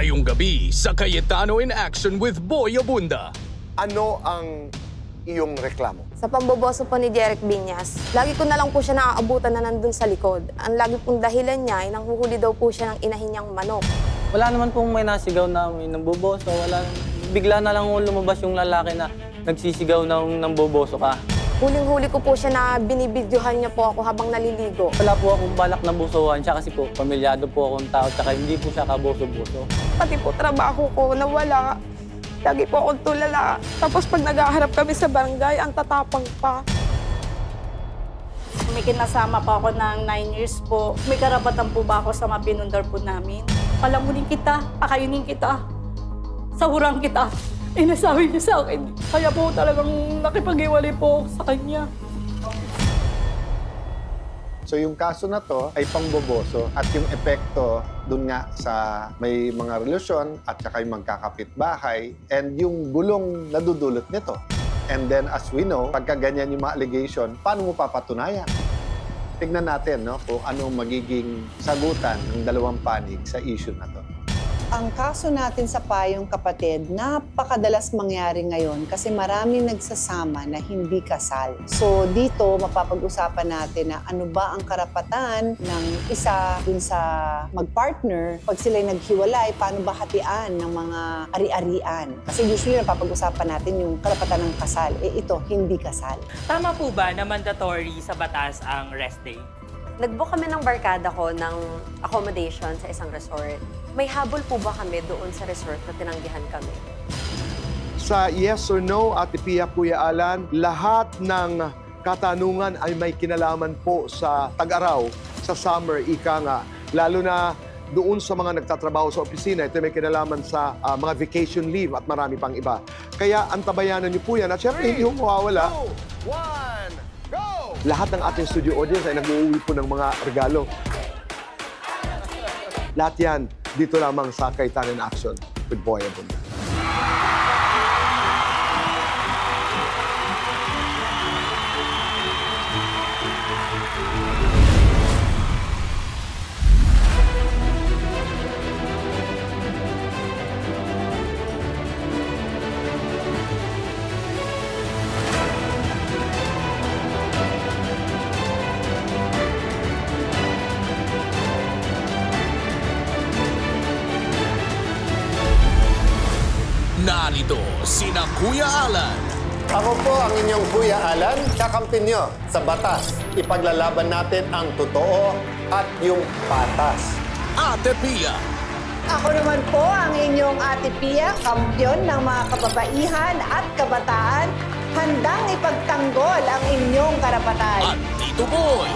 Ngayong gabi sa Cayetano in Action with Boy Abunda. Ano ang iyong reklamo? Sa pamboboso po ni Jeric Viñas, lagi ko na lang po siya naaabutan na nandun sa likod. Ang lagi pong dahilan niya ay nanghuhuli daw po siya ng inahin niyang manok. Wala naman pong may nasigaw na may namboboso. Bigla na lang lumabas yung lalaki na nagsisigaw ng namboboso ka. Huling-huli ko po siya na binibidyohan niya po ako habang naliligo. Wala po akong balak na busuhan siya kasi po pamilyado po akong tao tsaka hindi po siya kaboso-boso. Pati po trabaho ko nawala. Lagi po akong tulala. Tapos pag nag-aharap kami sa barangay, ang tatapang pa. May kinasama pa ako ng 9 years po. May karapatan po ba ako sa mga pinundar po namin? Palamunin kita, pakainin kita, sahurang kita. Inasabi niya sa akin. Kaya po talagang nakipag-iwalay po sa kanya. So yung kaso na to ay pangboboso at yung epekto dun nga sa may mga relasyon at saka yung magkakapitbahay and yung gulong nadudulot nito. And then as we know, pagka ganyan yung mga allegation, paano mo papatunayan? Tignan natin kung anong magiging sagutan ng dalawang panig sa issue na to. Ang kaso natin sa Payong Kapatid, napakadalas mangyari ngayon kasi maraming nagsasama na hindi kasal. So dito, mapapag-usapan natin na ano ba ang karapatan ng isa dun sa mag-partner pag sila'y naghiwalay, paano ba hatian ng mga ari-arian. Kasi usually napapag-usapan natin yung karapatan ng kasal. Ito, hindi kasal. Tama po ba na mandatory sa batas ang rest day? Nag-book kami ng barkada ko ng accommodation sa isang resort. May habol po ba kami doon sa resort na tinanggihan kami? Sa yes or no, Ate Pia, Kuya Alan, lahat ng katanungan ay may kinalaman po sa tag-araw, sa summer, ika nga. Lalo na doon sa mga nagtatrabaho sa opisina, ito may kinalaman sa mga vacation leave at marami pang iba. Kaya antabayanan niyo po yan at syempre hindi mo mawawala. 2, 1, go! Lahat ng ating studio audience ay nag-uuwi po ng mga regalo. Lahat yan, dito lamang sa Cayetano in Action with Boy Abunda. Narito sina Kuya Alan. Ako po ang inyong Kuya Alan, kakampi nyo sa batas. Ipaglalaban natin ang totoo at yung patas. Ate Pia. Ako naman po ang inyong Ate Pia, kampyon ng mga kababaihan at kabataan, handang ipagtanggol ang inyong karapatan. At Tito Boy.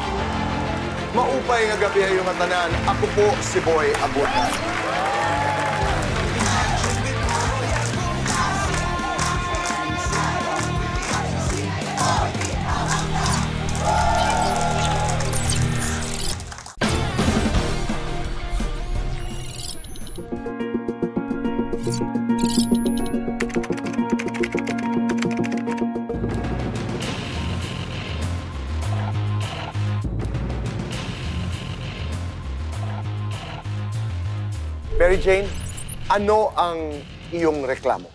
Maupay nga gabi yung matanan. Ako po si Boy Abunda. Mary Jane, ano ang iyong reklamo?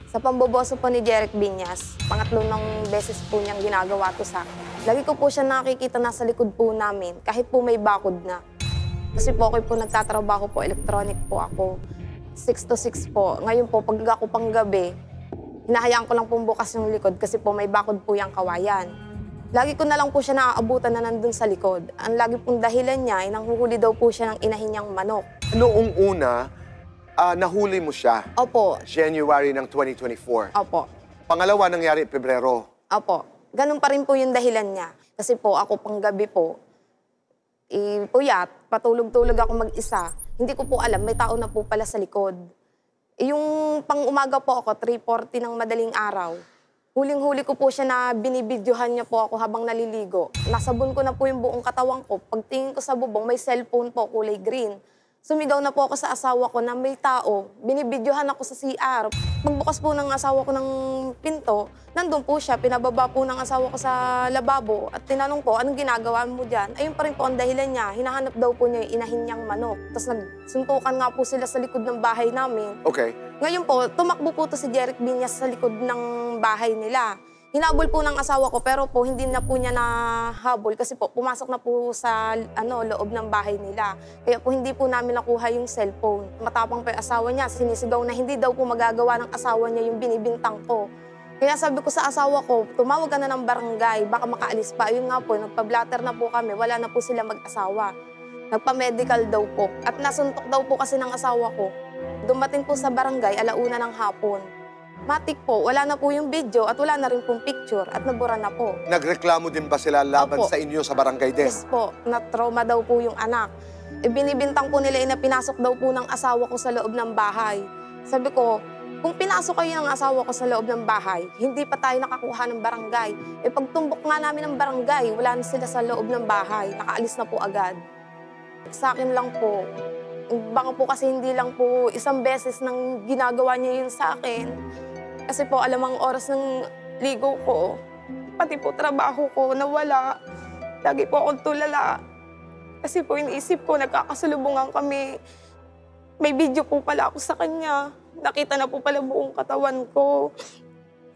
Sa pamboboso po ni Jeric Viñas, pangatlo ng beses po niyang ginagawa to sa akin. Lagi ko po siya nakikita nasa likod po namin, kahit po may bakod na. Kasi po ako po nagtatrabaho po, electronic po ako. 6 to 6 po. Ngayon po, pag ako pang gabi, hinahayaan ko lang po bukas yung likod kasi po may bakod po yung kawayan. Lagi ko na lang po siya naaabutan na nandun sa likod. Ang lagi pong dahilan niya ay nanghuhuli daw po siya ng inahin niyang manok. Noong una, nahuli mo siya. Opo. January ng 2024. Opo. Pangalawa, nangyari Pebrero. Opo. Ganun pa rin po yung dahilan niya. Kasi po, ako pang gabi po, puyat, patulog-tulog ako mag-isa. Hindi ko po alam, may tao na po pala sa likod. Yung pang-umaga po ako, 3:40 ng madaling araw. Huling-huli ko po siya na binibidyohan niya po ako habang naliligo. Nasabon ko na po yung buong katawan ko. Pagtingin ko sa bubong, may cellphone po, kulay green. Sumigaw na po ako sa asawa ko na may tao. Binibidyohan ako sa CR. Magbukas po ng asawa ko ng pinto, nandun po siya. Pinababa po ng asawa ko sa lababo. At tinanong ko, anong ginagawa mo dyan? Ayun pa rin po ang dahilan niya. Hinahanap daw po niya yung inahin niyang manok. Tapos nagsuntukan nga po sila sa likod ng bahay namin. Okay. Ngayon po, tumakbo po to si Jeric Binyas sa likod ng bahay nila. Hinabol po ng asawa ko pero po hindi na po niya nahabol kasi po pumasok na po sa loob ng bahay nila. Kaya po hindi po namin nakuha yung cellphone. Matapang pa yung asawa niya, sinisigaw na hindi daw po magagawa ng asawa niya yung binibintang ko. Kaya sabi ko sa asawa ko, tumawag ka na ng barangay, baka makaalis pa. Ayun nga po, nagpa-blatter na po kami, wala na po sila mag-asawa. Nagpa-medical daw po at nasuntok daw po kasi ng asawa ko. Dumating po sa barangay, 1:00 ng hapon. Matik po, wala na po yung video at wala na rin pong picture at nabura na po. Nagreklamo din ba sila laban Opo. sa inyo sa barangay din? Yes po, na-trauma daw po yung anak. Binibintang po nila na pinasok daw po ng asawa ko sa loob ng bahay. Sabi ko, kung pinasok kayo ng asawa ko sa loob ng bahay, hindi pa tayo nakakuha ng barangay. Pagtumbok nga namin ng barangay, wala na sila sa loob ng bahay, nakaalis na po agad. Sa akin lang po, baka po kasi hindi lang po isang beses nang ginagawa niya yun sa akin. Kasi po alam ang oras ng ligo ko, pati po trabaho ko nawala. Lagi po akong tulala. Kasi po iniisip ko, nagkakasalubungan kami. May video po pala ako sa kanya. Nakita na po pala buong katawan ko.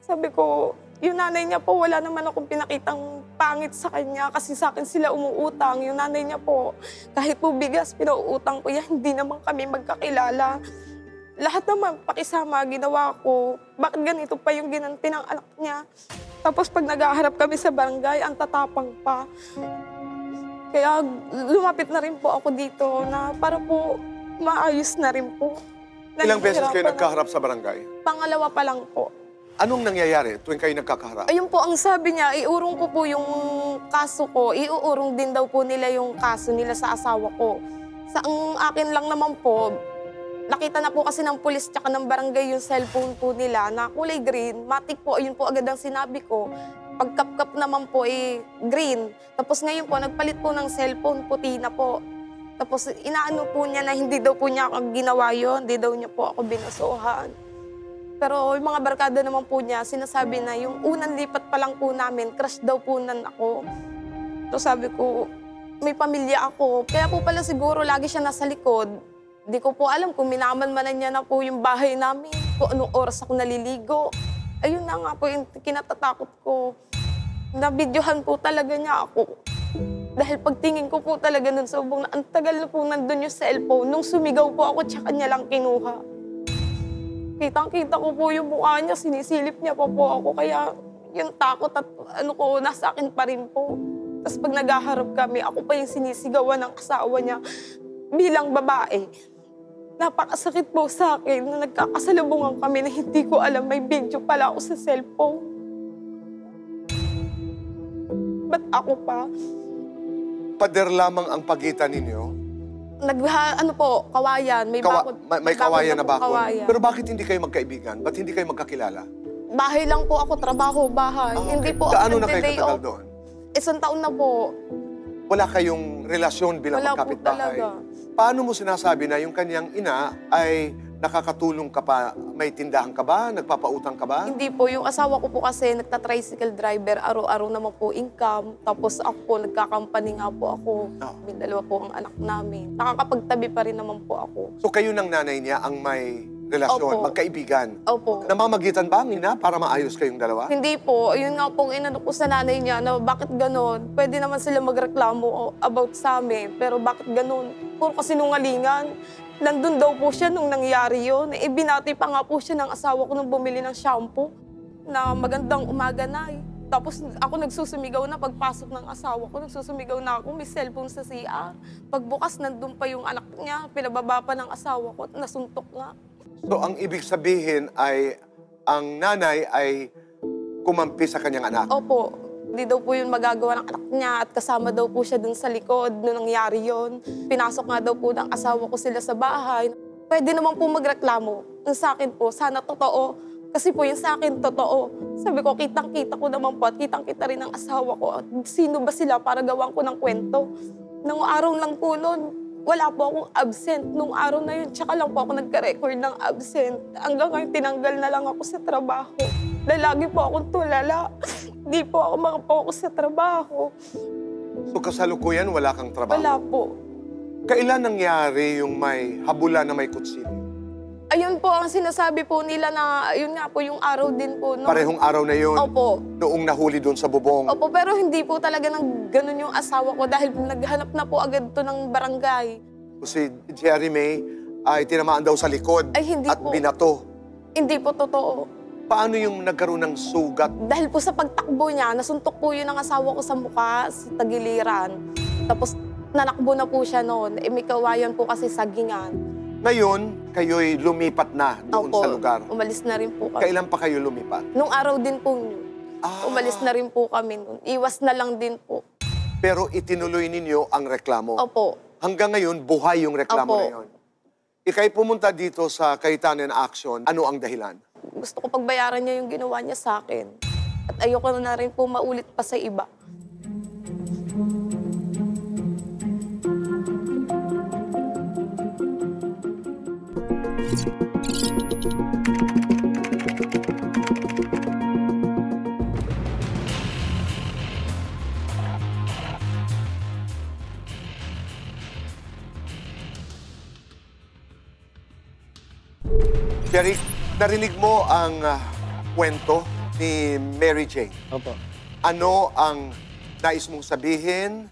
Sabi ko, yung nanay niya po, wala naman akong pinakitang pangit sa kanya kasi sa akin sila umuutang. Yung nanay niya po, kahit po bigas, pinauutang ko yan, hindi naman kami magkakilala. Lahat naman, pakisama, ginawa ko. Bakit ganito pa yung ginanti ng anak niya? Tapos pag nag-aharap kami sa barangay, ang tatapang pa. Kaya lumapit na rin po ako dito na para po maayos na rin po. Ilang beses kayo Nahihirapan nagkaharap sa barangay? Pangalawa pa lang po. Anong nangyayari tuwing kayo nagkakaharap? Ayun po, ang sabi niya, iurong ko po yung kaso ko. Iuurong din daw po nila yung kaso nila sa asawa ko. Sa ang akin lang naman po, nakita na po kasi ng pulis tsaka ng barangay yung cellphone po nila na kulay green. Matik po, ayun po agad ang sinabi ko. Pagkapkap naman po green. Tapos ngayon po, nagpalit po ng cellphone, puti na po. Tapos inaano po niya na hindi daw po niya ginawa yun, hindi daw niya po ako binasuhan. Pero yung mga barkada naman po niya, sinasabi na yung unang lipat pa lang po namin, crush daw po nan ako. So sabi ko, may pamilya ako. Kaya po pala siguro lagi siya nasa likod. Di ko po alam kung minamanmanan niya na po yung bahay namin, kung anong oras ako naliligo. Ayun na nga po yung kinatatakot ko. Nabidyohan po talaga niya ako. Dahil pagtingin ko po talaga nun sa ubong na ang tagal na po nandun yung cellphone. Nung sumigaw po ako, tsaka niya lang kinuha. Kitang-kita ko po yung mukha niya, sinisilip niya pa po ako. Kaya yung takot at nasa akin pa rin po. Tapos pag naghaharap kami, ako pa yung sinisigawan ng asawa niya bilang babae. Napakasakit po sa akin na nagkakasalubungan kami na hindi ko alam may video pala ako sa cellphone. Ba't ako pa? Pader lamang ang pagitan ninyo? Kawayan. May kawayan na bakod. Kawayan. Pero bakit hindi kayo magkaibigan? Ba't hindi kayo magkakilala? Bahay lang po ako, trabaho, bahay. Hindi po Gaano ako na kayo nagde-day katagal off. doon? 1 taon na po. Wala kayong relasyon bilang Wala po magkapitbahay? talaga. Paano mo sinasabi na yung kanyang ina ay nakakatulong ka pa? May tindahan ka ba? Nagpapautang ka ba? Hindi po. Yung asawa ko po kasi nagta-tricycle driver. Araw-araw naman po income. Tapos ako po, nagkakampany nga po ako. May 2 po ang anak namin. Nakakapagtabi pa rin naman po ako. So kayo ng nanay niya ang may relasyon, Opo. magkaibigan. Opo. Namamagitan ba ang ina para maayos kayong dalawa? Hindi po. Ayun nga pong inano ko sa nanay niya na bakit ganon. Pwede naman sila magreklamo about sa amin. Pero bakit ganon? Puro kasinungalingan. Nandun daw po siya nung nangyari yun. Binati pa nga po siya ng asawa ko nung bumili ng shampoo na magandang umaga na. Tapos ako nagsusumigaw na pagpasok ng asawa ko. Nagsusumigaw na ako, may cellphone sa CR. Pagbukas, nandun pa yung anak niya. Pinababa pa ng asawa ko at nasuntok nga. So ang ibig sabihin ay ang nanay ay kumampi sa kanyang anak? Opo. Hindi daw po yun magagawa ng anak niya at kasama daw po siya dun sa likod nung nangyari yun. Pinasok nga daw po ng asawa ko sila sa bahay. Pwede naman po magreklamo. Yung sa akin po, sana totoo. Kasi po yung sa akin, totoo. Sabi ko, kitang-kita ko naman po at kitang-kita rin ng asawa ko. At sino ba sila para gawan ko ng kwento? Nung araw lang po nun, Wala po akong absent nung araw na yun. Tsaka lang po ako nagka-record ng absent. Hanggang ngayon, tinanggal na lang ako sa trabaho. Dahil lagi po akong tulala. Hindi po ako makapokus sa trabaho. So kasalukuyan, wala kang trabaho? Wala po. Kailan nangyari yung may habula na may kutsilyo? Ayun po ang sinasabi po nila na, yun nga po yung araw din po. No? Parehong araw na yun? Opo. Noong nahuli doon sa bubong? Opo, pero hindi po talaga nang ganun yung asawa ko dahil naghanap na po agad to ng barangay. Si Jerry May ay tinamaan daw sa likod Ay, hindi at po. binato. Hindi po totoo. Paano yung nagkaroon ng sugat? Dahil po sa pagtakbo niya, nasuntok po yun ng asawa ko sa mukha, sa tagiliran. Tapos nanakbo na po siya noon. May kawayan po kasi sagingan. Ngayon, kayo'y lumipat na doon Opo, sa lugar. umalis na rin po kami. Kailan pa kayo lumipat? Nung araw din po yun. Umalis na rin po kami noon. Iwas na lang din po. Pero itinuloy ninyo ang reklamo. Opo. Hanggang ngayon, buhay yung reklamo Opo. na yun. Ika'y pumunta dito sa Cayetanan Action. Ano ang dahilan? Gusto ko pagbayaran niya yung ginawa niya sa akin. At ayoko na rin po maulit pa sa iba. Jerry, narinig mo ang kwento ni Mary Jane. Opo. Ano ang nais mong sabihin?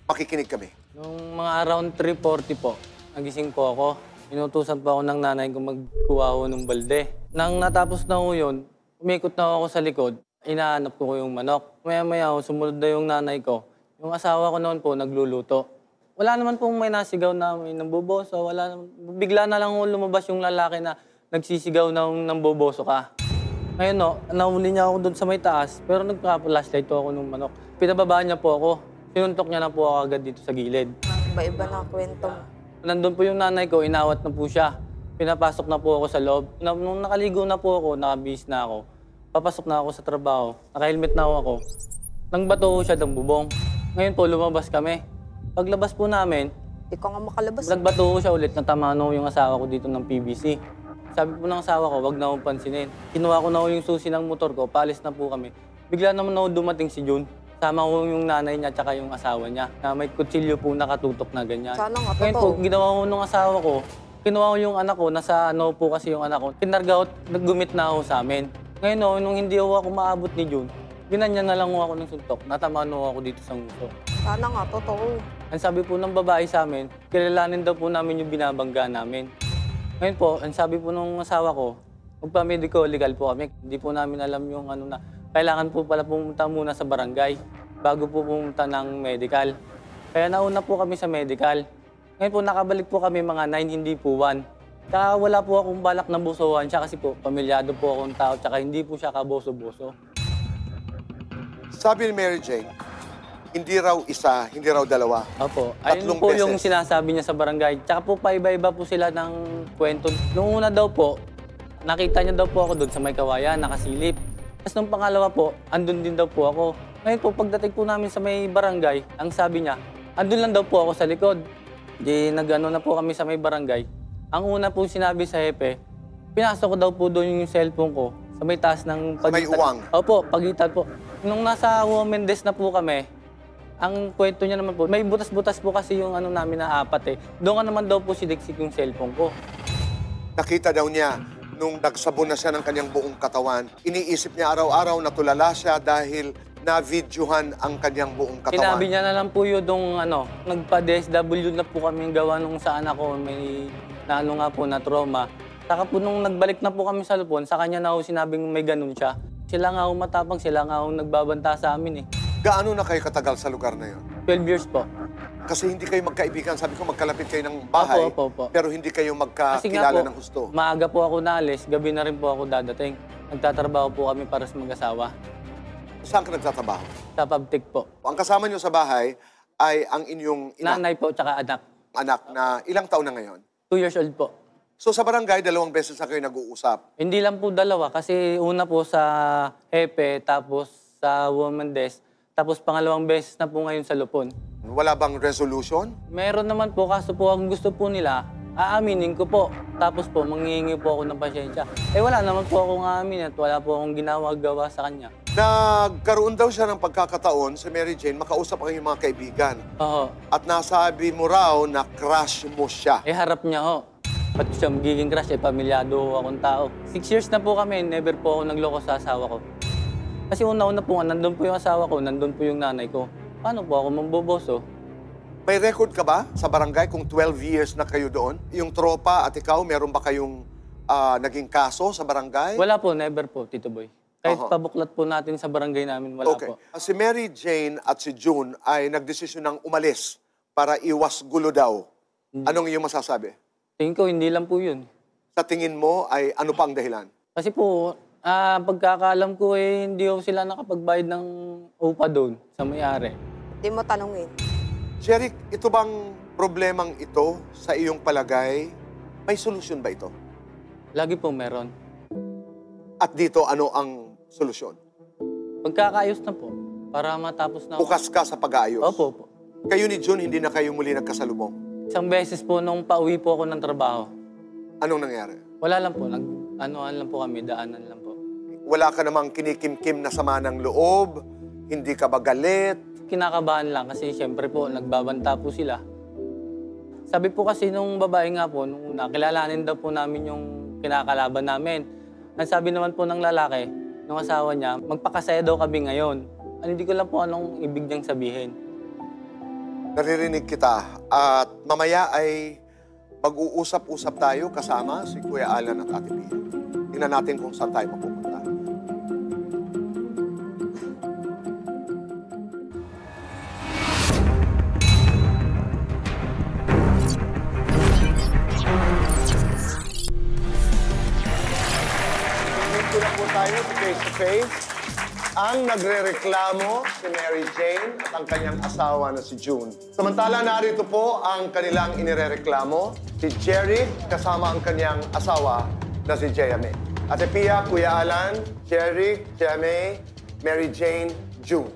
Makikinig kami. Nung mga around 3:40 po, nagising po ako. Inutusan po ako ng nanay ko magkuha ho ng balde. Nang natapos na ho yun, umikot na ako sa likod. Inahanap ko yung manok. Maya-maya ho, sumunod na yung nanay ko. Yung asawa ko noon po, nagluluto. Wala naman pong may nasigaw na may namboboso. Wala naman. Bigla na lang ho lumabas yung lalaki na nagsisigaw ng namboboso ka. Ngayon no, nahuli niya ako doon sa may taas, pero nagpa-flashlight po ako ng manok. Pinababaan niya po ako. Sinuntok niya na po ako agad dito sa gilid. Iba-iba na kwento mo. Nandun po yung nanay ko, inawat na po siya. Pinapasok na po ako sa loob. Nung nakaligo na po ako, nakabihis na ako. Papasok na ako sa trabaho. Naka-helmet na ako. Nang bato ho siya ng bubong. Ngayon po, lumabas kami. Paglabas po namin, Hindi ko nga makalabas. nagbato ho siya ulit, natamaan ho yung asawa ko dito ng PVC. Sabi po ng asawa ko, wag na akong pansinin. Kinuha ko na ho yung susi ng motor ko, paalis na po kami. Bigla naman ho dumating si June. Sama ko yung nanay niya at yung asawa niya na may kutsilyo po nakatutok na ganyan. Sana nga, Ngayon po, totoo. ginawa ko nung asawa ko, kinuha ko yung anak ko, nasa ano po kasi yung anak ko. Kinarga ko, naggumit na ako sa amin. Ngayon ho, nung hindi ho ako maabot ni June, ginanyan na lang ho ako ng suntok. Natamaan ho ako dito sa nguso. Sana nga, totoo. Ang sabi po ng babae sa amin, kilalanin daw po namin yung binabangga namin. Ngayon po, ang sabi po nung asawa ko, magpa-medico legal po kami. Hindi po namin alam yung ano na, kailangan po pala pumunta muna sa barangay bago po pumunta ng medical. Kaya nauna po kami sa medical. Ngayon po, nakabalik po kami mga 9, hindi po 1. Tsaka wala po akong balak na busuhan siya kasi po, pamilyado po akong tao, tsaka hindi po siya kaboso-boso. Sabi ni Mary Jane, hindi raw isa, hindi raw dalawa. Opo. Tatlong Ayun po yung beses. sinasabi niya sa barangay. Tsaka po paiba-iba po sila ng kwento. Nung una daw po, nakita niya daw po ako doon sa may kawayan, nakasilip. Tapos nung pangalawa po, andun din daw po ako. Ngayon po, pagdating po namin sa may barangay, ang sabi niya, andun lang daw po ako sa likod. Di nag-ano na po kami sa may barangay. Ang una po sinabi sa hepe, pinasok ko daw po doon yung cellphone ko sa may taas ng Sa may uwang? Opo, pagitan po. Nung nasa Women Desk na po kami, ang kwento niya naman po, may butas-butas po kasi yung ano namin na apat eh. Doon ka naman daw po siniksik yung cellphone ko. Nakita daw niya, nung nagsabon na siya ng kanyang buong katawan, iniisip niya araw-araw na tulala siya dahil na-videohan ang kanyang buong katawan. Sinabi niya na lang po yun nung ano, nagpa-DSW na po kami gawa nung saan ako may na ano nga po na trauma. Saka po nung nagbalik na po kami sa Lupon, sa kanya na ho sinabing may ganun siya. Sila nga ho matapang, sila nga ho nagbabanta sa amin eh. Gaano na kayo katagal sa lugar na yon? 12 years po. Kasi hindi kayo magkaibigan. Sabi ko, magkalapit kayo ng bahay, Opo. pero hindi kayo Kasi nga magkakilala po, ng gusto. maaga po ako naalis, gabi na rin po ako dadating. Nagtatrabaho po kami para sa mag-asawa. Saan ka nagtatrabaho? Sa Pabtik po. Ang kasama niyo sa bahay ay ang inyong Nanay po, tsaka anak. anak na ilang taon na ngayon. 2 years old po. So sa barangay, 2 beses na kayo nag-uusap. Hindi lang po dalawa kasi una po sa Hepe, tapos sa Women Desk, tapos pangalawang beses na po ngayon sa Lupon. Wala bang resolution? Meron naman po, kaso po ang gusto po nila, aaminin ko po. Tapos po, manghihingi po ako ng pasyensya. Wala naman po akong aamin at wala po akong gawa sa kanya. Nagkaroon daw siya ng pagkakataon sa Mary Jane, makausap ang iyong mga kaibigan. Oo. At nasabi mo raw na crush mo siya. Harap niya ho. Ba't siya magiging crush? Pamilyado ho akong tao. 6 years na po kami, never po ako nagloko sa asawa ko. Kasi una-una po, nandun po yung asawa ko, nandun po yung nanay ko. Paano po ako mamboboso? May record ka ba sa barangay kung 12 years na kayo doon? Yung tropa at ikaw, meron ba kayong naging kaso sa barangay? Wala po, never po, Tito Boy. Kahit pabuklat po natin sa barangay namin, wala po. Si Mary Jane at si June ay nagdesisyon ng umalis para iwas gulo daw. Anong iyong masasabi? Tingin ko, hindi lang po yun. Sa tingin mo ay ano pa ang dahilan? Kasi po, pagkakaalam ko hindi ko sila nakapagbayad ng upa doon sa may-ari. Hindi mo tanungin. Jeric, ito bang problemang ito sa iyong palagay? May solusyon ba ito? Lagi po meron. At dito, ano ang solusyon? Pagkakaayos na po, para matapos na. Bukas ka sa pag-aayos? Opo. Kayo ni June, hindi na kayo muli nagkasalubong? Isang beses po nung pauwi po ako ng trabaho. Anong nangyari? Wala lang po, ano-an lang po kami, daanan lang po. Wala ka namang kinikim-kim na sama ng loob? Hindi ka ba galit? Kinakabahan lang kasi siyempre po, nagbabanta po sila. Sabi po kasi nung babae nga po, nung nakilalanin daw po namin yung kinakalaban namin. Ang sabi naman po ng lalaki, nung asawa niya, magpakasaya daw kami ngayon. Hindi ko lang po anong ibig niyang sabihin. Naririnig kita at mamaya ay mag-uusap-usap tayo kasama si Kuya Alan at Ate Pia. Tingnan natin kung saan tayo mapupunta. Dito na po tayo sa face-to-face. Ang nagrereklamo si Mary Jane at ang kanyang asawa na si June. Samantala, narito po ang kanilang inirereklamo, si Jerry kasama ang kanyang asawa na si Jaya May. Ate Pia, Kuya Alan, Jerry, Jaya May, Mary Jane, June.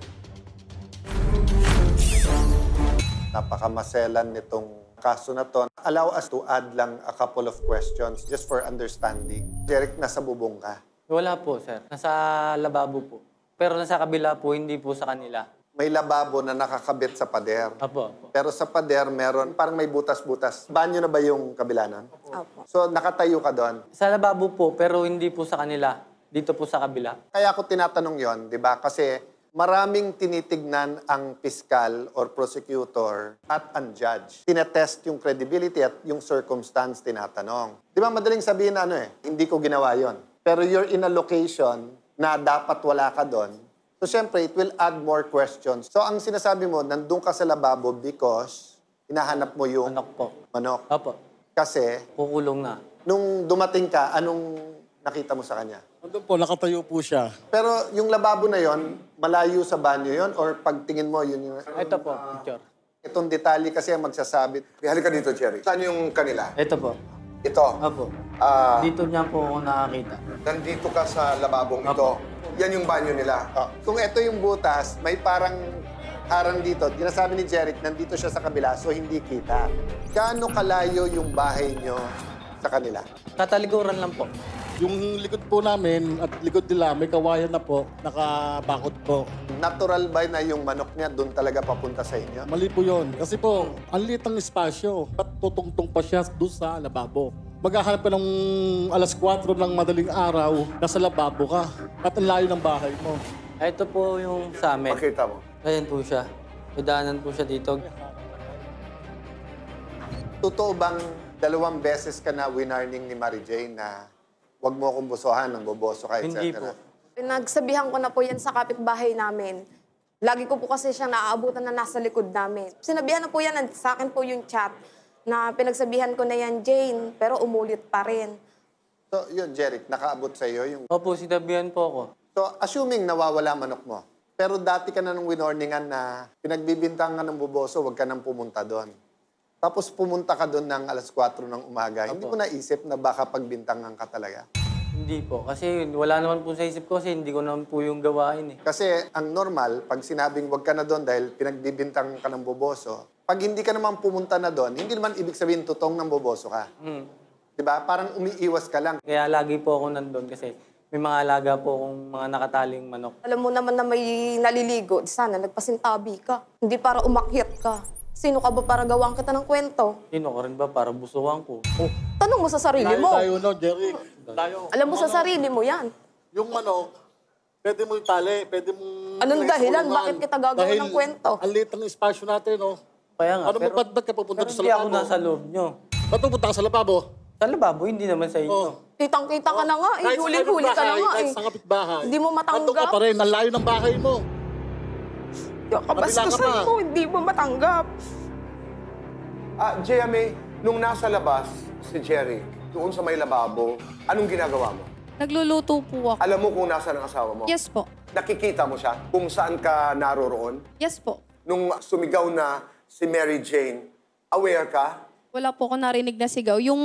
Napakamaselan nitong kaso na to. Allow us to add lang a couple of questions just for understanding. Jeric, nasa bubong ka. Wala po, sir. Nasa lababo po. Pero nasa kabila po, hindi po sa kanila. May lababo na nakakabit sa pader. Apo. Pero sa pader, meron, parang may butas-butas. Banyo na ba yung kabila nun? Opo. So, nakatayo ka doon. Sa lababo po, pero hindi po sa kanila. Dito po sa kabila. Kaya ako tinatanong yon, di ba? Kasi maraming tinitignan ang piskal or prosecutor at ang judge. Tinetest yung credibility at yung circumstance tinatanong. Di ba madaling sabihin na hindi ko ginawa yon. Pero you're in a location na dapat wala ka doon. So, syempre, it will add more questions. So, ang sinasabi mo, nandun ka sa lababo because hinahanap mo yung Manok po. manok. Apo. Kasi, Kukulong na. nung dumating ka, anong nakita mo sa kanya? Nandun po, nakatayo po siya. Pero yung lababo na yon, malayo sa banyo yon or pagtingin mo, yun yung... Ito po, picture. Itong detalye kasi ang magsasabit. Halika dito, Jerry. Saan yung kanila? Ito po. Ito. Apo. Ah, Dito niya po ako nakakita. nandito ka sa lababong ito. Yan yung banyo nila. Kung ito yung butas, may parang harang dito. Ginasabi ni Jeric, nandito siya sa kabila, so hindi kita. Gaano kalayo yung bahay nyo sa kanila? Katalikuran lang po. Yung likod po namin at likod nila, may kawayan na po, nakabakod po. Natural ba na yung manok niya doon talaga papunta sa inyo? Mali po yun. Kasi po, ang liit ng espasyo. At tutungtong pa siya doon sa lababo. Maghahanap ka ng alas 4 ng madaling araw, nasa lababo ka. At ang layo ng bahay mo. Ito po yung sa amin. Makita mo. Ayan po siya. May daanan po siya dito. Totoo bang 2 beses ka na winarning ni Mary Jane na huwag mo akong busuhan, nang boboso ka, etc.? Hindi po. Pinagsabihan ko na po yan sa kapitbahay namin. Lagi ko po kasi siyang naaabutan na nasa likod namin. Sinabihan na po yan, sa akin po yung chat, na pinagsabihan ko na yan, Jane, pero umulit pa rin. So, yun, Jeric, nakaabot sa iyo yung... Opo, sinabihan po ako. So, assuming nawawala manok mo, pero dati ka na nung winorningan na pinagbibintang ka ng boboso, huwag ka nang pumunta doon. Tapos pumunta ka doon ng alas 4 ng umaga. Opo. Hindi mo naisip na baka pagbintangan ka talaga? Hindi po. Kasi wala naman po sa isip ko kasi hindi ko naman po yung gawain eh. Kasi ang normal, pag sinabing wag ka na doon dahil pinagbibintang ka ng boboso, pag hindi ka naman pumunta na doon, hindi naman ibig sabihin totoong ng boboso ka. Diba? Parang umiiwas ka lang. Kaya lagi po ako nandun kasi may mga alaga po akong mga nakataling manok. Alam mo naman na may naliligo, sana nagpasintabi ka. Hindi para umakyat ka. Sino ka ba para gawang kita ng kwento? Sino ko rin ba para busuhan ko? Tanong mo sa sarili mo. Layo, no, Jerry. Layo. Alam mo sa sarili mo yan. Yung manok, pwede mo itali, pwede mong... Anong dahilan? Bakit kita gagawa ng kwento? Ang liit ng espasyo natin, no? Kaya nga, Ano mo, ba't ka pupunta pero sa hindi ako lababo? nasa loob nyo. Ba't pupunta ka sa lababo? Sa lababo, hindi naman sa inyo. Oh. Kitang-kita ka na nga eh. Kahit sa Huling-huli ka na kapitbahay, nga kahit eh. sa kapitbahay. Hindi mo matanggap. Nandun ka pa rin, ang layo ng bahay mo. Kabastusan mo, hindi mo matanggap. JMA, nung nasa labas si Jerry, doon sa may lababo, anong ginagawa mo? Nagluluto po ako. Alam mo kung nasaan ang asawa mo? Yes po. Nakikita mo siya kung saan ka naroroon? Yes po. Nung sumigaw na si Mary Jane, aware ka? Wala po ako narinig na sigaw. Yung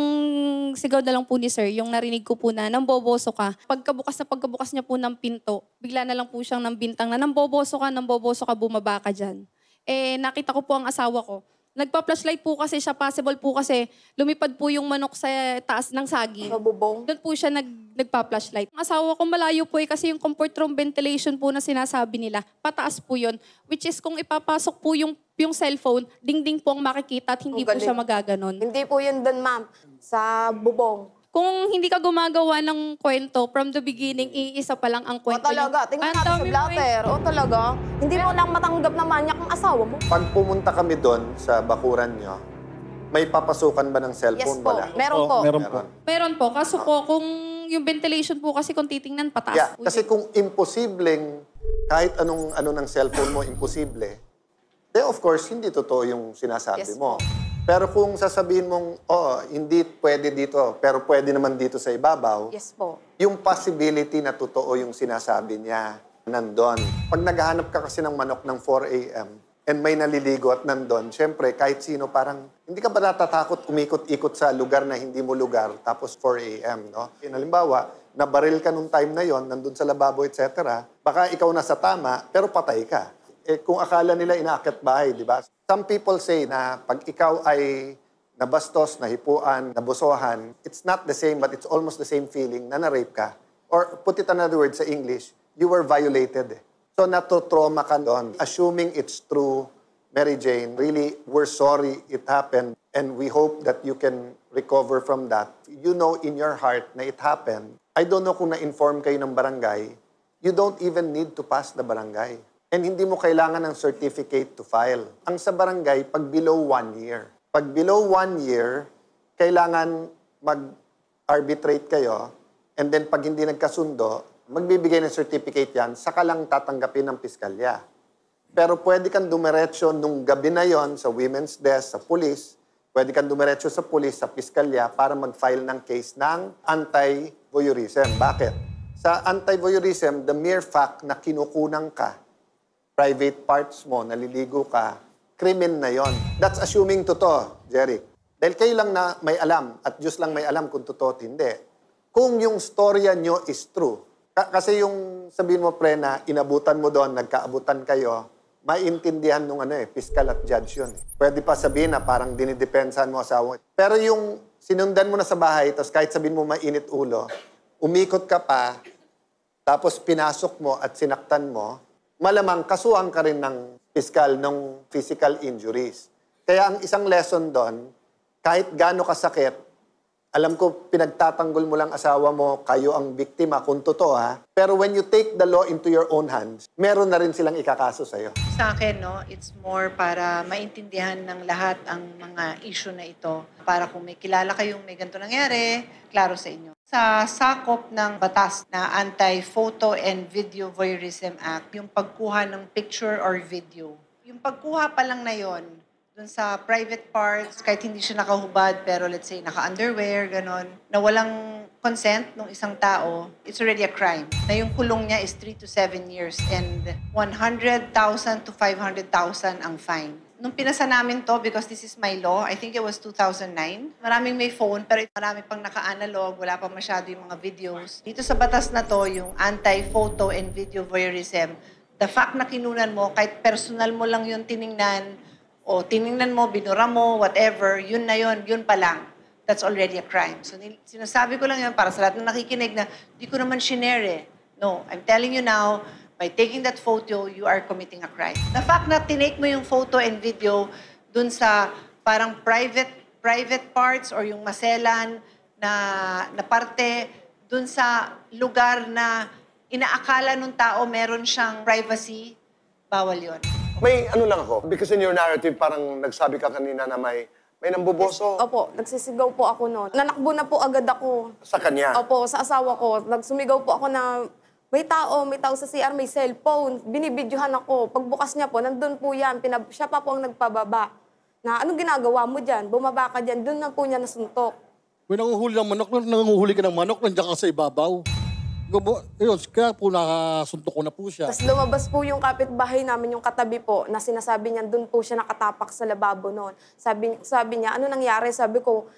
sigaw na lang po ni sir, yung narinig ko po na, namboboso ka. Pagkabukas niya po ng pinto, bigla na lang po siyang nambintang na, namboboso ka, bumaba ka dyan. Eh, nakita ko po ang asawa ko. Nagpa-flashlight po kasi siya, possible po kasi lumipad po yung manok sa taas ng saging. Mabubong. Doon po siya nagpa-flashlight. Ang asawa ko malayo po kasi yung comfort room ventilation po na sinasabi nila, pataas po yun. Which is kung ipapasok po yung cellphone, dingding po ang makikita at hindi po siya magaganon. Hindi po yun doon, ma'am. Sa bubong. Kung hindi ka gumagawa ng kwento, from the beginning, iisa pa lang ang O kwento. talaga, tingnan natin sa blatter. O talaga, hindi mo lang matanggap na manyak ang asawa mo. Pag pumunta kami doon sa bakuran nyo, may papasukan ba ng Yes cellphone? po, Wala. meron po. Meron po. Meron po. Kaso po, kung yung ventilation po kasi kung titingnan, pataas Yeah, po. kasi kung imposibleng, kahit anong ano ng cellphone mo, imposible, of course, hindi totoo yung sinasabi Yes mo. Pero kung sasabihin mong, hindi pwede dito, pero pwede naman dito sa ibabaw, Yes po. yung possibility na totoo yung sinasabi niya, nandun. Pag naghahanap ka kasi ng manok ng 4 a.m. and may naliligo at nandun, syempre, kahit sino parang, hindi ka ba natatakot umikot-ikot sa lugar na hindi mo lugar, tapos 4 a.m., no? Halimbawa, nabaril ka nung time na yon, nandun sa lababo, etc., baka ikaw nasa tama, pero patay ka. Kung akala nila inaakyat bahay, di ba? Some people say na pag ikaw ay nabastos, nahipuan, nabusohan, it's not the same, but it's almost the same feeling na na-rape ka. Or put it another word sa English, you were violated. So nato-trauma ka doon. Assuming it's true, Mary Jane, really, we're sorry it happened and we hope that you can recover from that. You know in your heart na it happened. I don't know kung na-inform kayo ng barangay, you don't even need to pass the barangay. And hindi mo kailangan ng certificate to file. Ang sa barangay, pag below 1 year. Pag below 1 year, kailangan mag-arbitrate kayo. And then pag hindi nagkasundo, magbibigay ng certificate yan, saka lang tatanggapin ng piskalya. Pero pwede kang dumiretso nung gabi na yon sa women's desk, sa police. Pwede kang dumiretso sa police, sa piskalya, para mag-file ng case ng anti-voyeurism. Bakit? Sa anti-voyeurism, the mere fact na kinukunang ka, private parts mo, naliligo ka, krimen na yon. That's assuming totoo, Jerry. Dahil kayo lang na may alam at Diyos lang may alam kung totoo at hindi. Kung yung storya nyo is true, kasi yung sabihin mo, pre, na inabutan mo doon, nagkaabutan kayo, maintindihan nung fiscal at judge yun. Pwede pa sabihin na parang dinidepensahan mo asawa. Pero yung sinundan mo na sa bahay, tapos kahit sabihin mo mainit ulo, umikot ka pa, tapos pinasok mo at sinaktan mo, malamang kasuhan ka rin ng fiscal ng physical injuries. Kaya ang isang lesson doon, kahit gaano kasakit, alam ko pinagtatanggol mo lang asawa mo, kayo ang biktima kung totoo ha. Pero when you take the law into your own hands, meron na rin silang ikakaso sa'yo. Sa akin, no, it's more para maintindihan ng lahat ang mga issue na ito. Para kung may kilala kayong may ganito nangyari, klaro sa inyo. Sa sakop ng batas na Anti-Photo and Video Voyeurism Act, yung pagkuha ng picture or video. Yung pagkuha pa lang na yon, dun sa private parts, kahit hindi siya nakahubad, pero let's say naka-underwear, ganon, na walang consent ng isang tao, it's already a crime. Na yung kulong niya is 3 to 7 years and 100,000 to 500,000 ang fine. Nung pinasa namin to, because this is my law, I think it was 2009. Maraming may phone, pero marami pang naka-analog, wala pa masyado yung mga videos. Dito sa batas na to, yung anti-photo and video voyeurism, the fact na kinunan mo, kahit personal mo lang yung tiningnan, o tiningnan mo, binura mo, whatever, yun na yun pa lang. That's already a crime. So sinasabi ko lang yun para sa lahat na nakikinig na di ko naman shinare. No, I'm telling you now, by taking that photo, you are committing a crime. The fact na tinake mo yung photo and video dun sa parang private parts or yung maselan na parte dun sa lugar na inaakala nung tao meron siyang privacy, bawal yun. May ano lang ako, because in your narrative, parang nagsabi ka kanina na may namboboso. Opo, nagsisigaw po ako noon. Nanakbo na po agad ako. Sa kanya? Opo, sa asawa ko. Nagsumigaw po ako na may tao sa CR, may cellphone. Binibidyohan ako. Pagbukas niya po, nandun po yan. Siya pa po ang nagpababa. Na anong ginagawa mo dyan? Bumaba ka dyan. Doon na po niya nasuntok. May nanguhuli ng manok, nanguhuli ka ng manok, nandiyan ka sa ibabaw. Yun, kaya po nakasuntok ko na po siya. Tapos lumabas po yung kapitbahay namin, yung katabi po, na sinasabi niya, doon po siya nakatapak sa lababo noon. Sabi niya, ano nangyari? Sabi ko,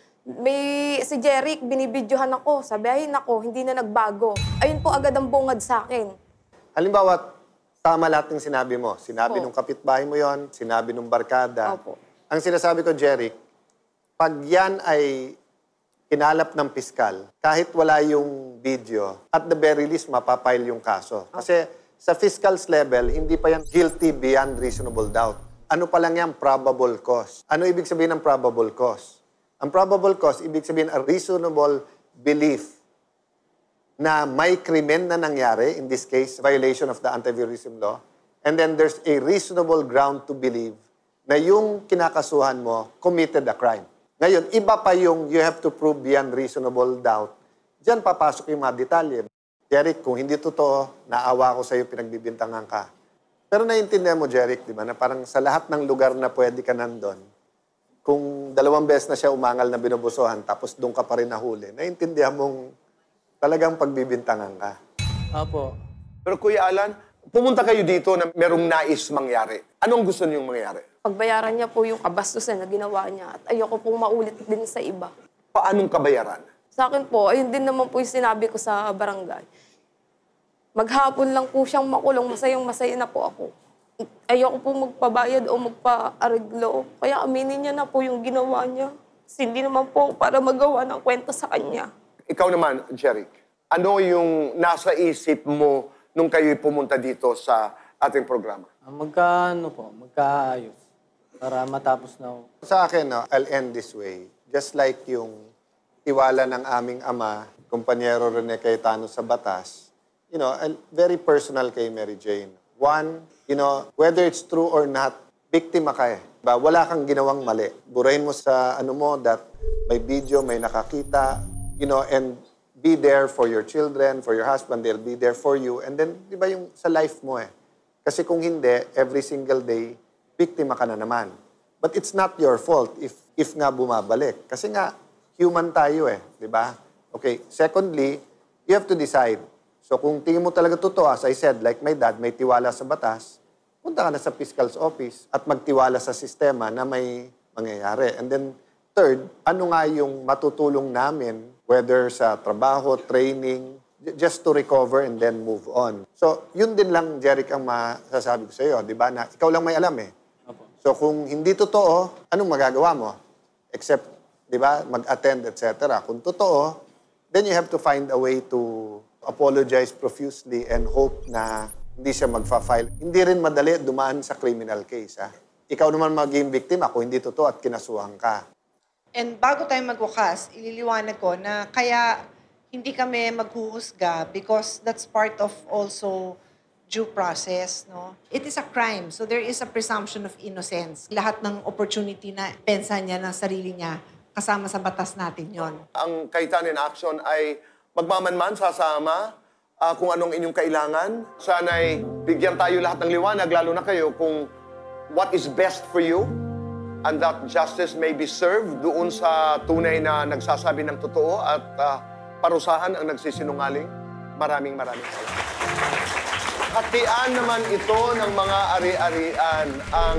si Jeric, binibidyohan ako. Sabi, ay nako, hindi na nagbago. Ayun po agad ang bungad sa akin. Halimbawa, tama lahat ng sinabi mo. Sinabi nung kapitbahay mo yon, sinabi nung barkada. Opo. Ang sinasabi ko, Jeric, pag yan ay kinalap ng piskal, kahit wala yung video, at the very least, mapapile yung kaso. Kasi sa fiscal's level, hindi pa yan guilty beyond reasonable doubt. Ano pa lang yan? Probable cause. Ano ibig sabihin ng probable cause? Ang probable cause, ibig sabihin a reasonable belief na may krimen na nangyari, in this case, violation of the anti-voyeurism law, and then there's a reasonable ground to believe na yung kinakasuhan mo committed a crime. Ngayon, iba pa yung you have to prove beyond reasonable doubt. Diyan papasok yung mga detalye. Jeric, kung hindi totoo, naawa ko sa'yo, pinagbibintangan ka. Pero naiintindihan mo, Jeric, di ba, na parang sa lahat ng lugar na pwede ka nandun, kung 2 beses na siya umangal na binubusuhan, tapos doon ka pa rin nahuli, naiintindihan mong talagang pagbibintangan ka. Apo. Pero Kuya Alan, pumunta kayo dito na merong nais mangyari. Anong gusto niyong mangyari? Pagbayaran niya po yung kabastusan na ginawa niya at ayoko pong maulit din sa iba. Paanong kabayaran? Sa akin po, ayun din naman po yung sinabi ko sa barangay. Maghapon lang po siyang makulong, masayang-masaya na po ako. Ayoko po magpabayad o magpa-areglo. Kaya aminin niya na po yung ginawa niya. Kasi hindi naman po para magawa ng kwenta sa kanya. Ikaw naman, Jeric, ano yung nasa isip mo nung kayo'y pumunta dito sa ating programa? Magkaayos. Para matapos na ako. Sa akin, no, I'll end this way. Just like yung tiwala ng aming ama, kumpanyero Rene Cayetano sa batas, you know, very personal kay Mary Jane. One, you know, whether it's true or not, biktima ka eh. Diba? Wala kang ginawang mali. Burahin mo sa ano mo that may video, may nakakita, you know, and be there for your children, for your husband, they'll be there for you. And then, di ba yung sa life mo eh. Kasi kung hindi, every single day, biktima ka na naman. But it's not your fault if nga bumabalik. Kasi nga, human tayo eh, di ba? Okay, secondly, you have to decide. So kung tingin mo talaga totoo, as I said, like my dad, may tiwala sa batas, punta ka na sa fiscal's office at magtiwala sa sistema na may mangyayari. And then, third, ano nga yung matutulong namin, whether sa trabaho, training, just to recover and then move on. So, yun din lang, Jeric, ang masasabi ko sa iyo, di ba? Na ikaw lang may alam eh. So, kung hindi totoo, anong magagawa mo? Except, di ba, mag-attend, etc. Kung totoo, then you have to find a way to apologize profusely and hope na hindi siya magfa-file. Hindi rin madali dumaan sa criminal case, ha? Ikaw naman maging biktima kung hindi totoo at kinasuhan ka. And bago tayo magwakas, ililiwanag ko na kaya hindi kami maghuhusga because that's part of also due process, no? It is a crime, so there is a presumption of innocence. Lahat ng opportunity na pensa niya ng sarili niya, kasama sa batas natin yon. Ang Cayetano in Action ay magmamanman, sasama kung anong inyong kailangan. Sana'y bigyan tayo lahat ng liwanag, lalo na kayo, kung what is best for you and that justice may be served doon sa tunay na nagsasabi ng totoo at parusahan ang nagsisinungaling. Maraming salamat. Hatian naman ito ng mga ari-arian ang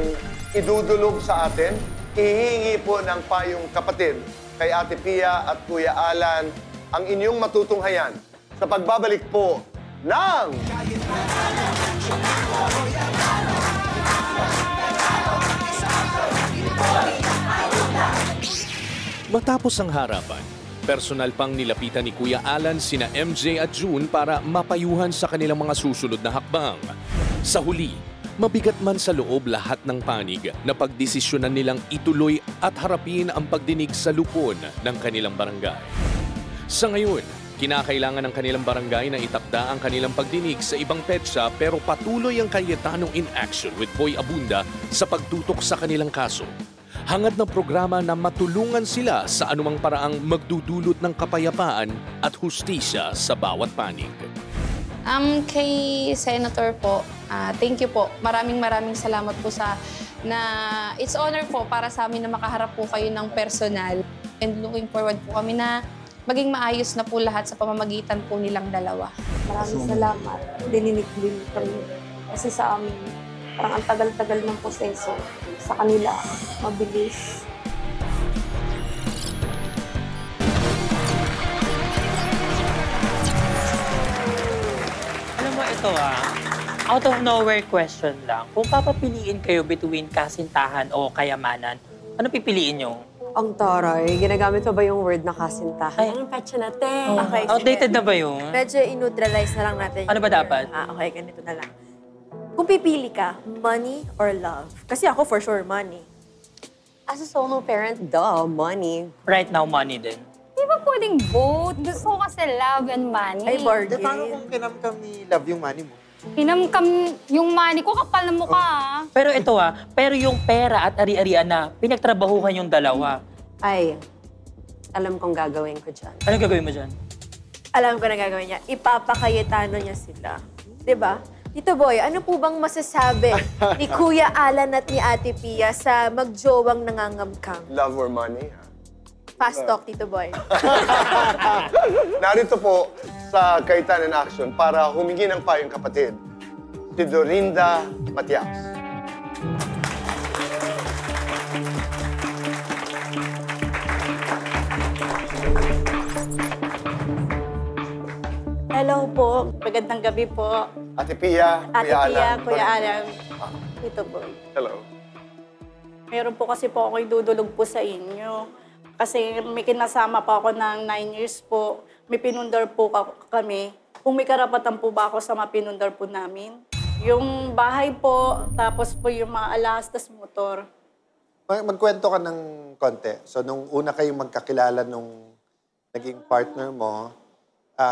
idudulog sa atin. Ihingi po ng payong kapatid kay Ate Pia at Kuya Alan ang inyong matutunghayan sa pagbabalik po ng... Matapos ang harapan, personal pang nilapitan ni Kuya Alan sina MJ at June para mapayuhan sa kanilang mga susunod na hakbang. Sa huli, mabigat man sa loob lahat ng panig na pagdesisyonan nilang ituloy at harapin ang pagdinig sa lupon ng kanilang barangay. Sa ngayon, kinakailangan ng kanilang barangay na itakda ang kanilang pagdinig sa ibang petsa pero patuloy ang Cayetano in Action with Boy Abunda sa pagtutok sa kanilang kaso. Hangad ng programa na matulungan sila sa anumang paraang magdudulot ng kapayapaan at hustisya sa bawat panig. Kay Senator po, thank you po. Maraming salamat po na it's honor po para sa amin na makaharap po kayo ng personal. And looking forward po kami na maging maayos na po lahat sa pamamagitan po nilang dalawa. Maraming salamat. Dininig din kami. Kasi sa amin, parang ang tagal-tagal ng proseso. Sa kanila, mabilis. Alam mo, ito out of nowhere question lang. Kung papapiliin kayo between kasintahan o kayamanan, ano pipiliin nyo? Ang taray. Ginagamit pa ba yung word na kasintahan? Ay, ang petsa natin. Okay, outdated na ba yun? Medyo inutralize na lang natin. Ano ba dapat? Okay, ganito na lang. Kung pipili ka, money or love? Kasi ako for sure, money. As a solo parent, money. Right now, money din. Di ba pwedeng both? Gusto ko kasi love and money. Ay, bargain. Paano kung kinamkam ni love yung money mo? Hinamkam yung money ko, kapal na mukha. Pero ito pero yung pera at ari-arian na pinagtrabahuhan yung dalawa. Ay, alam kong gagawin ko dyan. Ano gagawin mo dyan? Alam ko na gagawin niya. Ipapakayetano niya sila. Diba? Tito Boy, ano po bang masasabi ni Kuya Alan at ni Ate Pia sa magjowang nangangamkam? Love or money? Fast talk, Tito Boy. Narito po sa Cayetano in Action para humingi ng payong kapatid, si Dorinda Matias. Hello po. Magandang gabi po. Ate Pia, Ate Kuya Pia, Alan. Kuya Alan. Tito Boy. Hello. Meron po kasi po ako idudulog po sa inyo. Kasi may kinasama pa ako ng 9 years po. May pinundar po kami. Kung may karapatan po ba ako sa mapinundar po namin. Yung bahay po, tapos po yung mga alas, tas motor. Magkwento ka ng konti. So, nung una kayong magkakilala nung naging partner mo,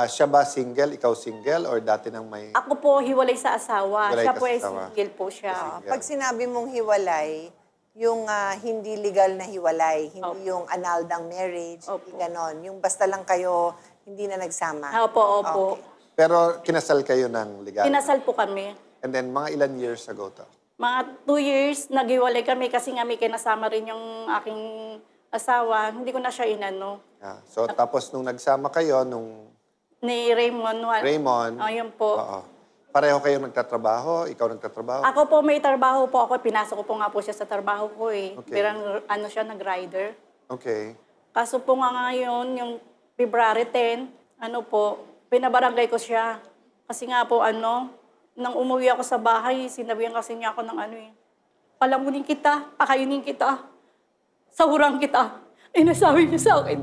siya ba single? Ikaw single? Or dati nang may... Ako po, hiwalay sa asawa. Hiwalay Siya ka po sa ay asawa. single po siya. Pag sinabi mong hiwalay, yung hindi legal na hiwalay, hindi yung annulled marriage, hindi ganon. Yung basta lang kayo, hindi na nagsama. Opo. Okay. Pero kinasal kayo ng legal? Kinasal po kami. And then, mga ilan years ago to? Mga 2 years, naghiwalay kami kasi nga may kinasama rin yung aking asawa. Hindi ko na siya inano. So, tapos nung nagsama kayo, nung Ni Raymond. Raymond, Ayun po. pareho kayong nagtatrabaho? Ikaw nagtatrabaho? Ako po, may trabaho po ako. Pinasok ko po nga po siya sa trabaho ko eh. Okay. Pero ano siya, nag-rider. Okay. Kaso po nga ngayon, yung February 10, pinabarangay ko siya. Kasi nga po, nang umuwi ako sa bahay, sinabihan kasi niya ako ng palamunin kita, pakayunin kita, sahurang kita. Nasabi niya sa akin,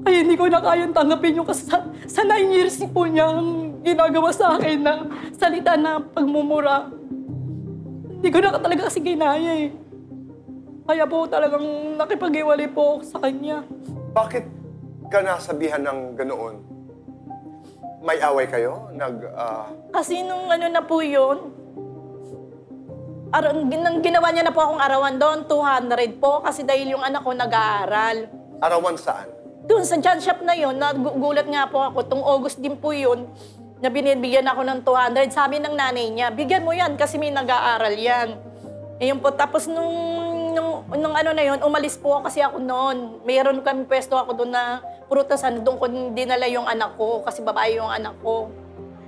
ay hindi ko na kayang tanggapin yung kasi sa 9 years po niyang ginagawa sa akin na salita na pagmumura. Hindi ko na talaga kasi ginaya eh. Kaya po talagang nakipag-iwalay po ako sa kanya. Bakit ka nasabihan ng ganoon? May away kayo? Kasi nung na po yun, ginawa niya na po akong arawan doon, 200 po, kasi dahil yung anak ko nag-aaral. Arawan saan? Doon sa John Shop na yun, nagugulat nga po ako, tung August din po yun, na binibigyan ako ng 200. Sabi ng nanay niya, bigyan mo yan kasi may nag-aaral yan. Yun po, tapos nung na yun, umalis po kasi ako noon. Mayroon kami pwesto ako doon na prutasan, doon ko dinala yung anak ko kasi babae yung anak ko.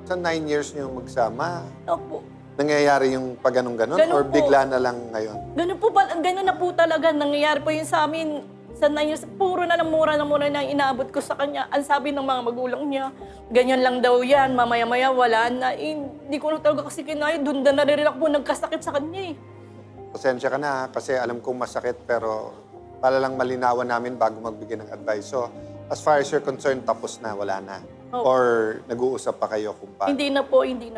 Sa 9 years niyo magsama? Opo. Nangyayari yung pag ganun-ganon Ganun or po. bigla na lang ngayon? Ganun na po talaga. Nangyayari po yun sa amin. Sa 9 years, puro na lang mura na inaabot ko sa kanya. Ang sabi ng mga magulang niya, ganyan lang daw yan, mamaya-maya wala na. Hindi ko na talaga kasi kinaya. Doon na rin ako po nagkasakit sa kanya eh. Pasensya ka na kasi alam kong masakit pero para lang malinawan namin bago magbigay ng advice. So, as far as you're concerned, tapos na, wala na. Opo. Or nag-uusap pa kayo kung paano? Hindi na po. Hindi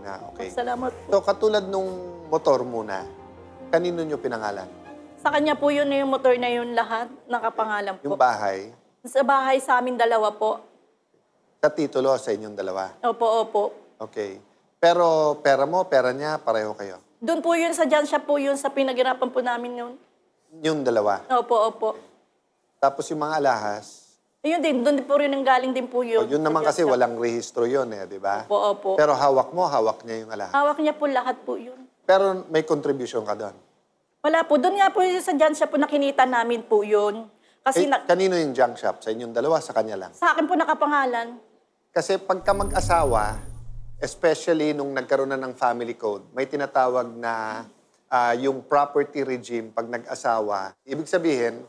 na, okay. Salamat po. So, katulad nung motor muna, kanino nyo pinangalan? Sa kanya po yun yung motor na yun lahat, nakapangalan po. Yung bahay? Sa bahay sa amin dalawa po. Sa titulo sa inyong dalawa? Opo. Okay. Pero pera mo, pera niya, pareho kayo? Doon po yun, sa dyan siya po yun, sa pinaghirapan po namin yun. Yung dalawa? Opo. Tapos yung mga alahas? Ayun din, doon po rin ang galing din po yun. Yun naman kasi walang rehistro yun di ba? Opo. Pero hawak mo, hawak niya yung alahas. Hawak niya po lahat po yun. Pero may contribution ka doon? Wala po. Doon nga po sa dyan siya po nakinita namin po yun. Kasi kanino yung junk shop? Sa inyong dalawa, sa kanya lang? sa akin po nakapangalan. Kasi pagka mag-asawa, especially nung nagkaroon na ng family code, may tinatawag na yung property regime pag nag-asawa. Ibig sabihin,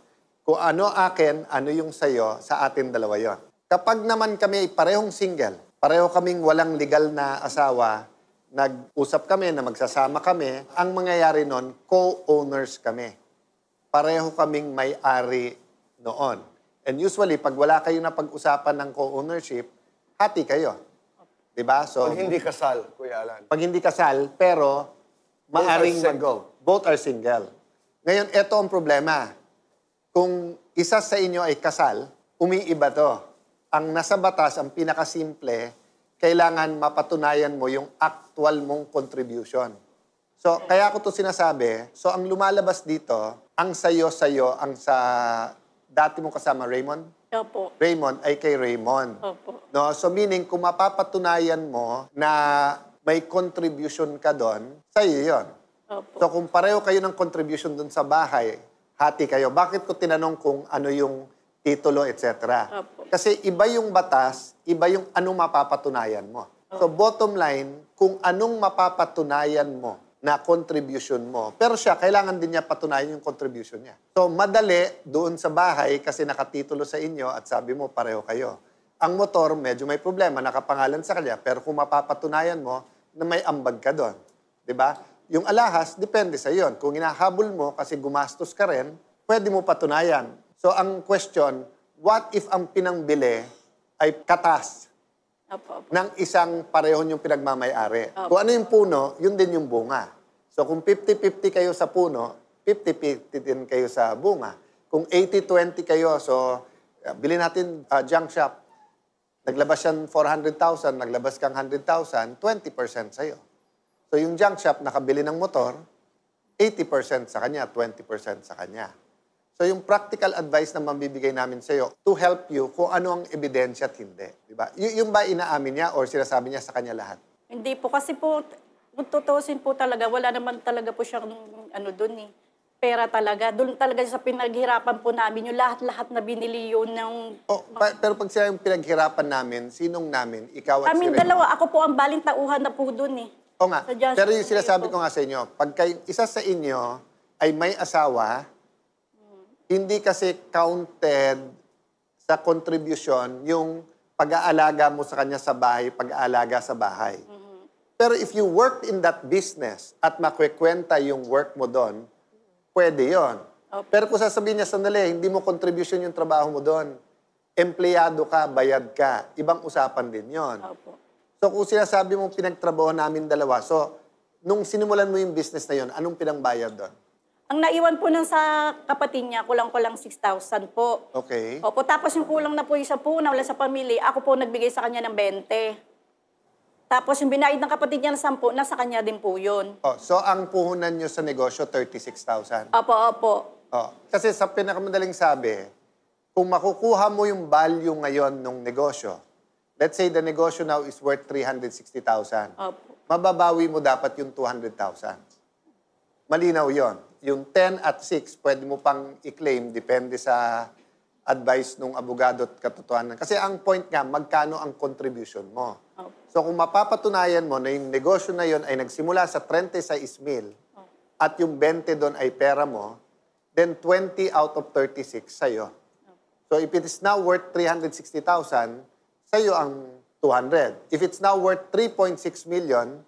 kung ano akin, ano yung sayo, sa atin dalawa yon. Kapag naman kami parehong single, pareho kaming walang legal na asawa, nag-usap kami na magsasama kami, ang mangyayari nun, co-owners kami. Pareho kaming may-ari noon. And usually, pag wala kayo na pag-usapan ng co-ownership, hati kayo. Diba? So, Pag hindi kasal, Kuya Alan. pag hindi kasal, pero maaring single. Both are single. Ngayon, eto ang problema. Kung isa sa inyo ay kasal, umiiba to. Ang nasa batas, ang pinakasimple, kailangan mapatunayan mo yung actual mong contribution. So, kaya ko to sinasabi, so ang lumalabas dito, ang sayo-sayo, ang sa dati mong kasama, Raymond? Opo. Raymond ay kay Raymond. Opo. No? So meaning, kung mapapatunayan mo na may contribution ka doon, sa'yo yun. Opo. So kung pareho kayo ng contribution doon sa bahay, hati kayo. Bakit ko tinanong kung ano yung titulo, etc.? Opo. Kasi iba yung batas, iba yung anong mapapatunayan mo. So bottom line, kung anong mapapatunayan mo na contribution mo. Pero siya, kailangan din niya patunayan yung contribution niya. So, madali doon sa bahay kasi nakatitulo sa inyo at sabi mo, pareho kayo. Ang motor, medyo may problema, nakapangalan sa kanya, pero kung mapapatunayan mo na may ambag ka doon. Diba? Yung alahas, depende sa yon. Kung hinahabol mo kasi gumastos ka rin, pwede mo patunayan. So, ang question, what if ang pinangbili ay katas ng isang pareho yung pinagmamay-ari? Kung ano yung puno, yun din yung bunga. So kung 50-50 kayo sa puno, 50-50 din kayo sa bunga. Kung 80-20 kayo, so bilhin natin junk shop. Naglabas yan 400,000, naglabas kang 100,000, 20% sa'yo. So yung junk shop nakabili ng motor, 80% sa kanya, 20% sa kanya. So yung practical advice na mabibigay namin sa iyo to help you kung ano ang ebidensya at hindi. Diba? Yung ba inaamin niya or sinasabi niya sa kanya lahat? Hindi po. Kasi po, kung tutusin po talaga, wala naman talaga po siyang doon eh. Pera talaga. Doon talaga sa pinaghirapan po namin, yung lahat-lahat na binili yun ng... Pero pag sila yung pinaghirapan namin, sinong namin? Ikaw at Kaming si Raymond? dalawa. Ako po ang baling tauhan na po doon eh. O nga. Sa Johnson Pero yung sinasabi ko nga sa inyo, pag isa sa inyo ay may asawa, hindi kasi counted sa contribution yung pag-aalaga mo sa kanya sa bahay, pag-aalaga sa bahay. Pero if you worked in that business at makwekwenta yung work mo doon, pwede yon. Pero kung sasabihin niya, sandali, hindi mo contribution yung trabaho mo doon. Empleyado ka, bayad ka. Ibang usapan din yon. So kung sinasabi mong pinagtrabaho namin dalawa, so nung sinimulan mo yung business na yon, anong pinangbayad doon? Ang naiwan po nang sa kapatid niya, kulang-kulang 6,000 po. Okay. Opo, tapos yung kulang na po isa po, nawala sa pamilya, ako po nagbigay sa kanya ng 20. Tapos yung binayad ng kapatid niya ng 10, nasa kanya din po yun. So ang puhunan nyo sa negosyo, 36,000? Opo. Kasi sa pinakamadaling sabi, kung makukuha mo yung value ngayon ng negosyo, let's say the negosyo now is worth 360,000. Mababawi mo dapat yung 200,000. Malinaw yon. Yung 10 at 6, pwede mo pang i-claim, depende sa advice nung abogado at katotohanan. Kasi ang point nga, magkano ang contribution mo. So kung mapapatunayan mo na yung negosyo na yon ay nagsimula sa 36,000 at yung 20 doon ay pera mo, then 20 out of 36 sa'yo. So if it is now worth 360,000, sa'yo ang 200. If it's now worth 3.6 million,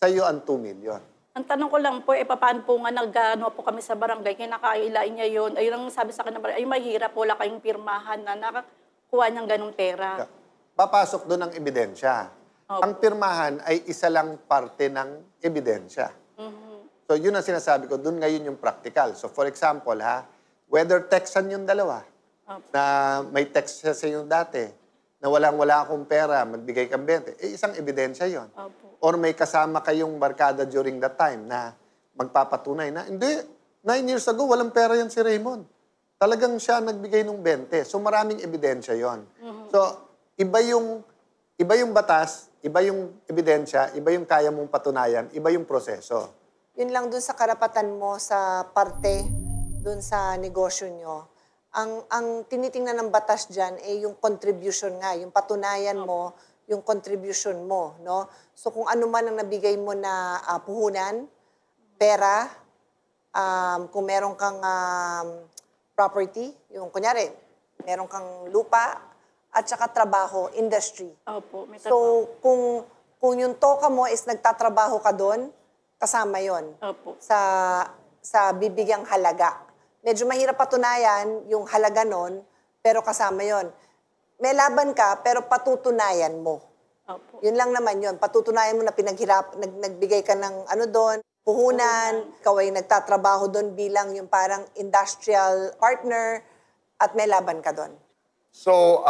sa'yo ang 2 million. Ang tanong ko lang po, paano po nga nag-ano po kami sa barangay, kinakailain niya yun. Ayun ang sabi sa akin ng barangay, ay mahirap, wala kayong pirmahan na nakakuha niyang ganong pera. Papasok doon ang ebidensya. Ang pirmahan ay isa lang parte ng ebidensya. So yun ang sinasabi ko, doon ngayon yung practical. So for example, whether textan yung dalawa, na may text siya sa yung dati, na walang-wala akong pera, magbigay kang 20, isang ebidensya yon. Or may kasama kayong barkada during that time na magpapatunay na, hindi, 9 years ago, walang pera yan si Raymond. Talagang siya nagbigay ng 20. So maraming ebidensya yon. So, iba yung batas, iba yung ebidensya, iba yung kaya mong patunayan, iba yung proseso. Yun lang dun sa karapatan mo sa parte dun sa negosyo nyo. Ang tinitingnan ng batas dyan ay yung contribution nga, yung patunayan mo, yung contribution mo, no? So kung ano man ang nabigay mo na puhunan, pera, kung meron kang property, yung kunyari, meron kang lupa, at saka trabaho, industry. Opo, may So kung yung toka mo is nagtatrabaho ka doon, kasama yon sa bibigyang halaga. Medyo mahirap patunayan yung halaga nun, pero kasama yon. May laban ka, pero patutunayan mo. Yun lang naman yun. Patutunayan mo na nagbigay ka ng ano doon, puhunan, ikaw ay nagtatrabaho doon bilang yung parang industrial partner, at may laban ka doon. So,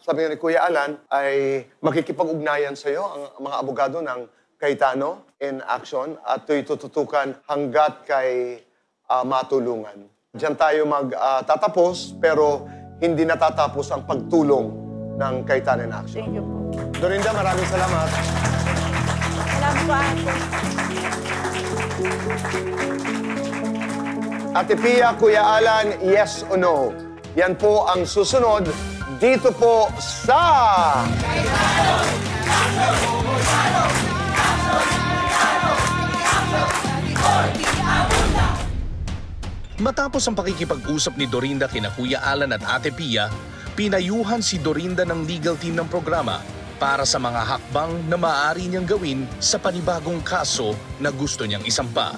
sabi nga ni Kuya Alan, ay makikipag-ugnayan sa'yo ang mga abogado ng Cayetano in action at ito'y tututukan hanggat kay matulungan. Diyan tayo magtatapos, pero hindi natatapos ang pagtulong ng Cayetano in action. Thank you po. Dorinda, maraming salamat. Salamat po, ate. Ate Pia, Kuya Alan, yes o no? Yan po ang susunod dito po sa... Matapos ang pakikipag-usap ni Dorinda kina Kuya Alan at Ate Pia, pinayuhan si Dorinda ng legal team ng programa para sa mga hakbang na maaari niyang gawin sa panibagong kaso na gusto niyang isampa.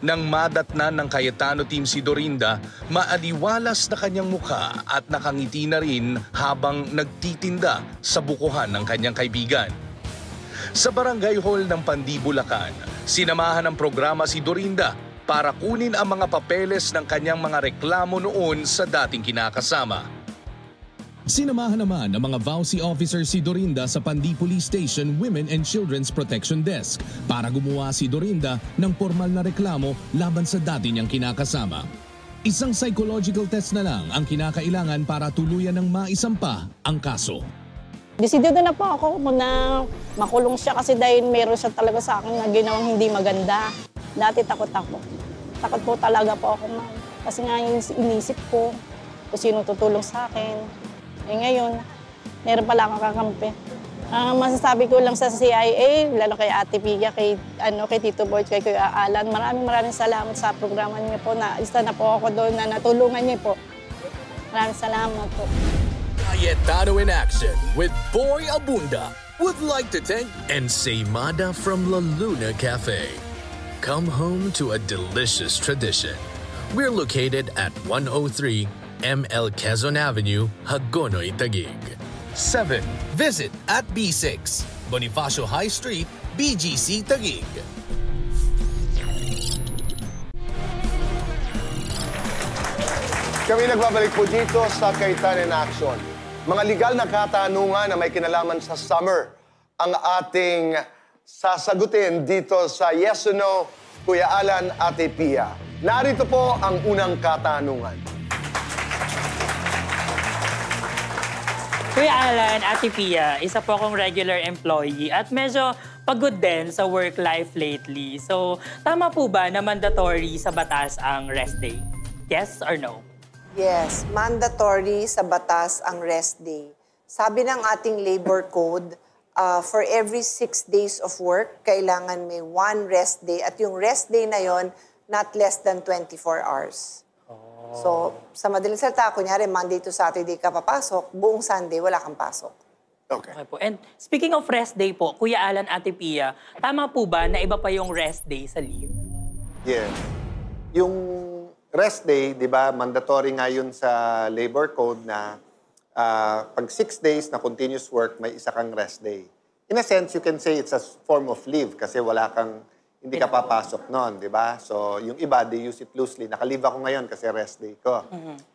Nang madatnan ng Cayetano team si Dorinda, maaliwalas na kanyang mukha at nakangiti na rin habang nagtitinda sa bukuhan ng kanyang kaibigan. Sa barangay hall ng Pandi, Bulacan, sinamahan ng programa si Dorinda para kunin ang mga papeles ng kanyang mga reklamo noon sa dating kinakasama. Sinamahan naman ng mga VAUSI officer si Dorinda sa Pandi Police Station Women and Children's Protection Desk para gumawa si Dorinda ng formal na reklamo laban sa dati niyang kinakasama. Isang psychological test na lang ang kinakailangan para tuluyan ng maisampa ang kaso. Desidido na po ako na makulong siya kasi dahil meron siya talaga sa akin na ginawang hindi maganda. Dati takot ako. Takot po talaga po ako, ma'am. Kasi nga yung inisip ko kung sino tutulong sa akin. Eh ngayon, meron pala akong kakampi. Masasabi ko lang sa CIA, lalo kay Ate Pia, kay Tito Boy, kay Kuya Alan, maraming salamat sa programa niyo po. Isa na po ako doon na natulungan niyo po. Maraming salamat po. Cayetano in Action with Boy Abunda would like to thank Ensaymada from La Luna Cafe. Come home to a delicious tradition. We're located at 103 ML Quezon Avenue, Hagonoy, Taguig. 7. Visit at B6, Bonifacio High Street, BGC, Taguig. Kami nagbabalik po dito sa Cayetano in Action. Mga legal na katanungan na may kinalaman sa summer ang ating sasagutin dito sa Yes or No, Kuya Alan, Ate Pia. Narito po ang unang katanungan. Kuya Alan, Ate Pia, isa po akong regular employee at medyo pagod din sa work life lately. So, tama po ba na mandatory sa batas ang rest day? Yes or no? Yes, mandatory sa batas ang rest day. Sabi ng ating labor code, for every 6 days of work, kailangan may 1 rest day. At yung rest day na yon, not less than 24 hours. So, sa madaling salita, kunyari, Monday to Saturday ka papasok, buong Sunday, wala kang pasok. Okay po. And speaking of rest day po, Kuya Alan, Ate Pia, tama po ba na iba pa yung rest day sa leave? Yes. Yung rest day, di ba, mandatory nga yun sa labor code na pag 6 days na continuous work, may isa kang rest day. In a sense, you can say it's a form of leave kasi hindi ka papasok noon, di ba? So, yung iba, they use it loosely. Naka-leave ako ngayon kasi rest day ko.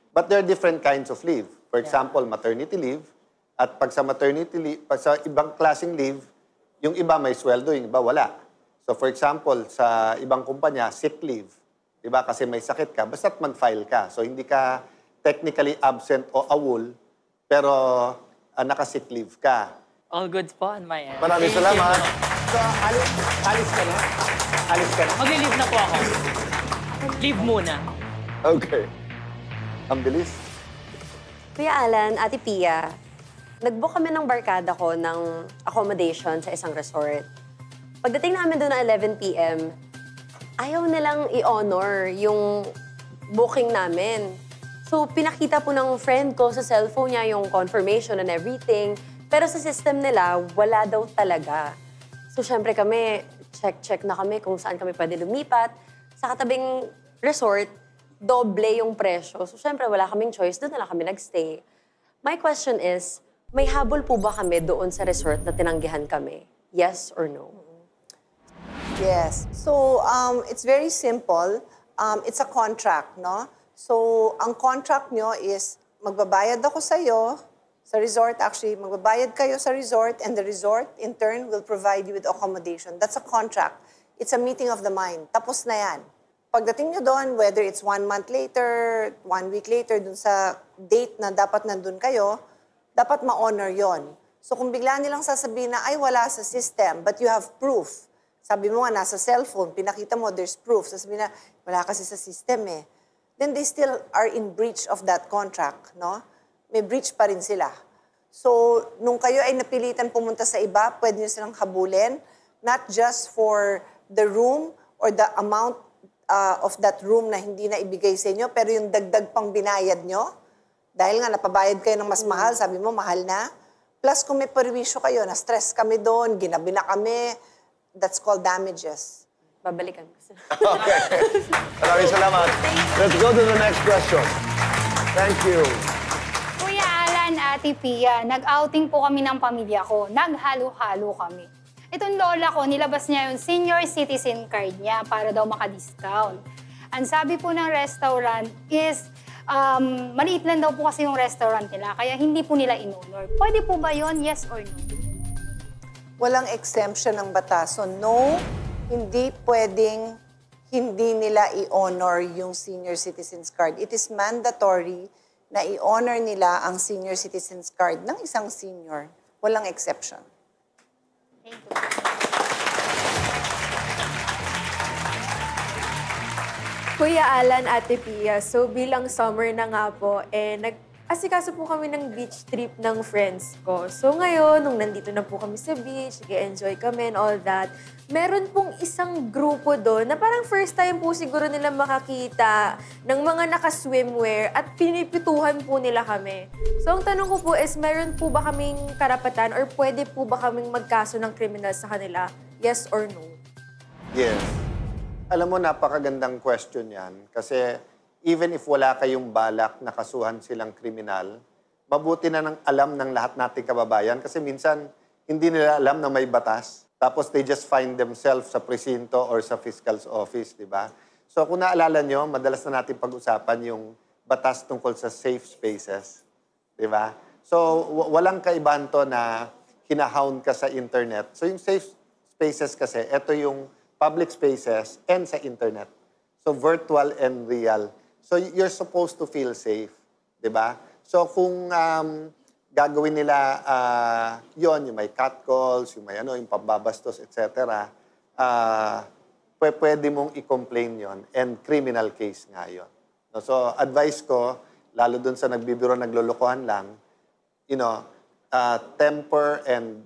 But there are different kinds of leave. For example, maternity leave. At pag sa maternity leave, pag sa ibang klaseng leave, yung iba may sweldo, yung iba wala. So, for example, sa ibang kumpanya, sick leave. Di ba? Kasi may sakit ka, basta't mag-file ka. So, hindi ka technically absent o awol, pero naka-sick leave ka. All goods po on my end. Maraming salamat. So, alis ka na? Alis ka na? Mag-leave na po ako. Leave muna. Okay. Ang bilis. Kuya Alan, Ate Pia, nag-book kami ng barkada ko ng accommodation sa isang resort. Pagdating namin doon ng 11 p.m., ayaw nilang i-honor yung booking namin. So, pinakita po ng friend ko sa cellphone niya yung confirmation and everything. Pero sa system nila, wala daw talaga. So, syempre kami, check na kami kung saan kami pwede lumipat. Sa katabing resort, doble yung presyo. So, syempre, wala kaming choice. Doon na lang kami nagstay. My question is, may habol po ba kami doon sa resort na tinanggihan kami? Yes or no? Yes. So, it's very simple. It's a contract, no? So, ang contract nyo is, magbabayad ako sa'yo, sa resort, actually, magbabayad kayo sa resort, and the resort, in turn, will provide you with accommodation. That's a contract. It's a meeting of the mind. Tapos na yan. Pagdating nyo doon, whether it's 1 month later, 1 week later, dun sa date na dapat nandun kayo, dapat ma-honor yon. So kung bigla nilang sasabihin na, ay, wala sa system, but you have proof. Sabi mo nga, nasa cellphone, pinakita mo, there's proof. Sasabihin na, wala kasi sa system eh. Then they still are in breach of that contract, no? May breach pa rin sila. So, nung kayo ay napilitan pumunta sa iba, pwede nyo silang habulin, not just for the room or the amount of that room na hindi na ibigay sa inyo, pero yung dagdag pang binayad nyo, dahil nga napabayad kayo ng mas mahal, sabi mo, mahal na. Plus, kung may perwisyo kayo, na-stress kami doon, ginabi na kami, that's called damages. Babalikan ko sila. Okay. Maraming salamat. Let's go to the next question. Thank you. Kuya Alan, Ate Pia, nag-outing po kami ng pamilya ko. Naghalo-halo kami. Itong lola ko, nilabas niya yung senior citizen card niya para daw maka-discount. Ang sabi po ng restaurant is, maliit lang daw po kasi yung restaurant nila, kaya hindi po nila in-honor. Pwede po ba yon? Yes or no? Walang exemption ng batas. So, no, hindi pwedeng hindi nila i-honor yung senior citizens card. It is mandatory na i-honor nila ang senior citizens card ng isang senior. Walang exception. Thank you. Kuya Alan, Ate Pia, so bilang summer na nga po, nag-asikaso po kami ng beach trip ng friends ko. So ngayon, nung nandito na po kami sa beach, nag-enjoy kami and all that, meron pong isang grupo doon na parang first time po siguro nila makakita ng mga naka-swimwear at pinipituhan po nila kami. So ang tanong ko po is, meron po ba kaming karapatan or pwede po ba kaming magkaso ng kriminal sa kanila? Yes or no? Yes. Alam mo, napakagandang question yan. Kasi even if wala kayong balak na kasuhan silang kriminal, mabuti na nang alam ng lahat nating kababayan. Kasi minsan, hindi nila alam na may batas. Tapos they just find themselves sa presinto or sa fiscal's office, di ba? So kung naalala nyo, madalas na natin pag-usapan yung batas tungkol sa safe spaces. Di ba? So walang kaibahan to na hinahound ka sa internet. So yung safe spaces kasi, ito yung public spaces and sa internet. So virtual and real. So you're supposed to feel safe, 'di ba? So kung gagawin nila yon, yung may catcalls, yung may yung pambabastos, etc. Pwede mong i-complain yon and criminal case nga yon. No? So advice ko, lalo dun sa nagbibiro, naglolokohan lang, temper and,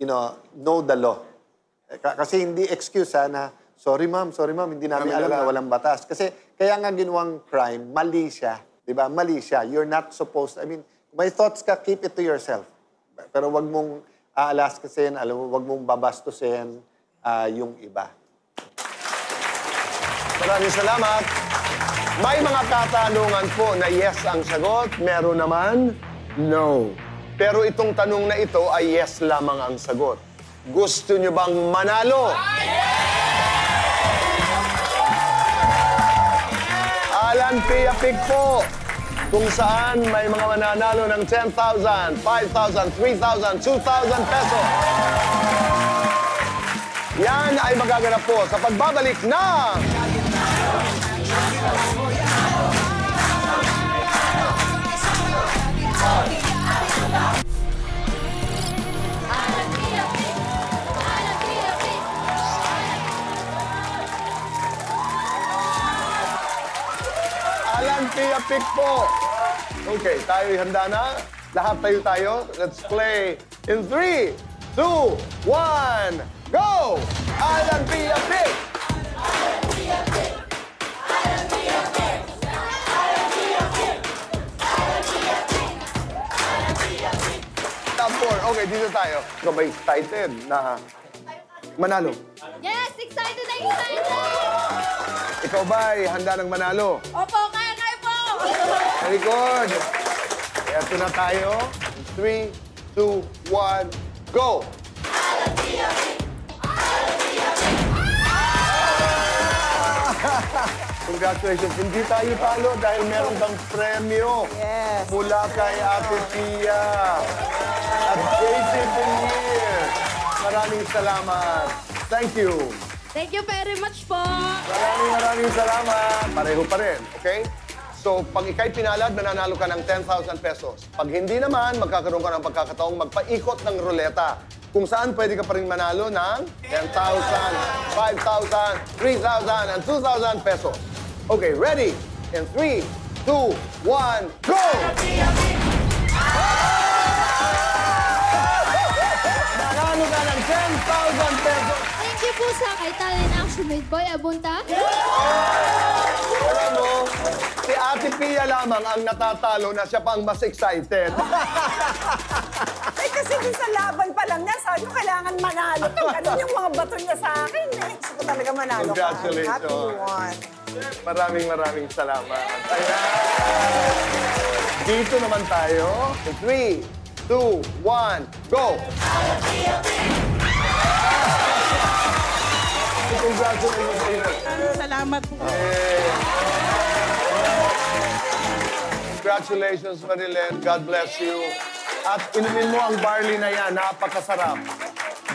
know the law. Kasi hindi excuse na, sorry ma'am, hindi namin alam na walang batas. Kasi kaya nga ginawang crime, mali siya. Diba? Mali siya. You're not supposed, may thoughts ka, keep it to yourself. Pero wag mong aalaskasin, wag mong babastusin yung iba. Maraming salamat. May mga katanungan po na yes ang sagot, meron naman no. Pero itong tanong na ito ay yes lamang ang sagot. Gusto nyo bang manalo? Alan Pia Pic po, kung saan may mga mananalo ng 10,000, 5,000, 3,000, 2,000 pesos. Yan ay magaganap po sa pagbabalik na... Alan Pia Pic po. Okay, tayo handa na. Lahat tayo. Let's play in 3, 2, 1, go! Alan Pia Pic! Alan Pia Pic! Alan Pia Pic! Alan Pia Pic! Alan Pia Pic! Alan Pia Pic! Top 4. Okay, dito tayo. Ikaw ba excited na manalo? Yes! Excited na excited! Ikaw ba handa ng manalo? Opo, kaya po! Very good. Eto na tayo. 3, 2, 1, go! Congratulations. Hindi tayo talo dahil meron kang premyo mula kay Ate Pia at JC Pinier. Maraming salamat. Thank you. Thank you very much po! Maraming salamat. Pareho pa rin, okay? So, pag ikay pinalad, mananalo ka ng 10,000 pesos. Pag hindi naman, magkakaroon ka ng pagkakataong magpaikot ng ruleta. Kung saan pwede ka pa rin manalo ng 10,000, 5,000, 3,000, and 2,000 pesos. Okay, ready? In 3, 2, 1, go! Manalo ka ng 10,000 pesos. Thank you po sa kay Talent Action Made Boy Abunta. Alam mo, si Ate Pia lamang ang natatalo na siya pang mas excited. Kasi dun sa laban pa lang niya, sabi ko, kailangan manalo. Ganun yung mga bato niya sa akin eh. Gusto ko talaga manalo ka. Congratulations. Happy won. Maraming salamat. Ayan. Dito naman tayo. 3, 2, 1, go! Congratulations sa inyo. Salamat po. Congratulations, Marilyn. God bless you. At inumin mo ang barley na yan. Napakasarap.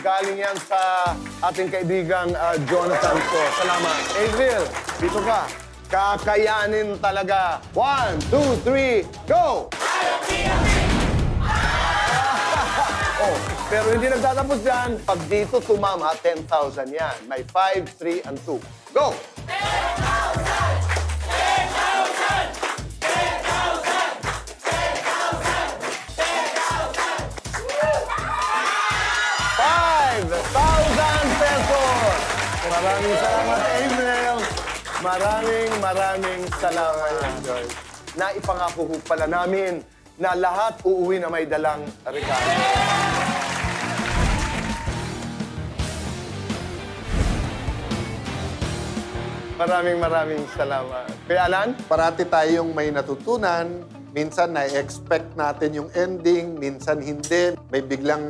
Galing yan sa ating kaibigang Jonathan ko. Salamat. April, dito ka. Kakayanin talaga. 1, 2, 3, go! Oh, pero hindi nagtatapos yan. Pag dito tumama, 10,000 yan. May 5, 3, and 2. Go! 5,000 pesos! Maraming salamat, April. Maraming salamat, Joy. Naipangako ho pala namin na lahat uuwi na may dalang regalo. Maraming salamat. Kuya Alan? Parati tayong may natutunan. Minsan na-expect natin yung ending, minsan hindi. May biglang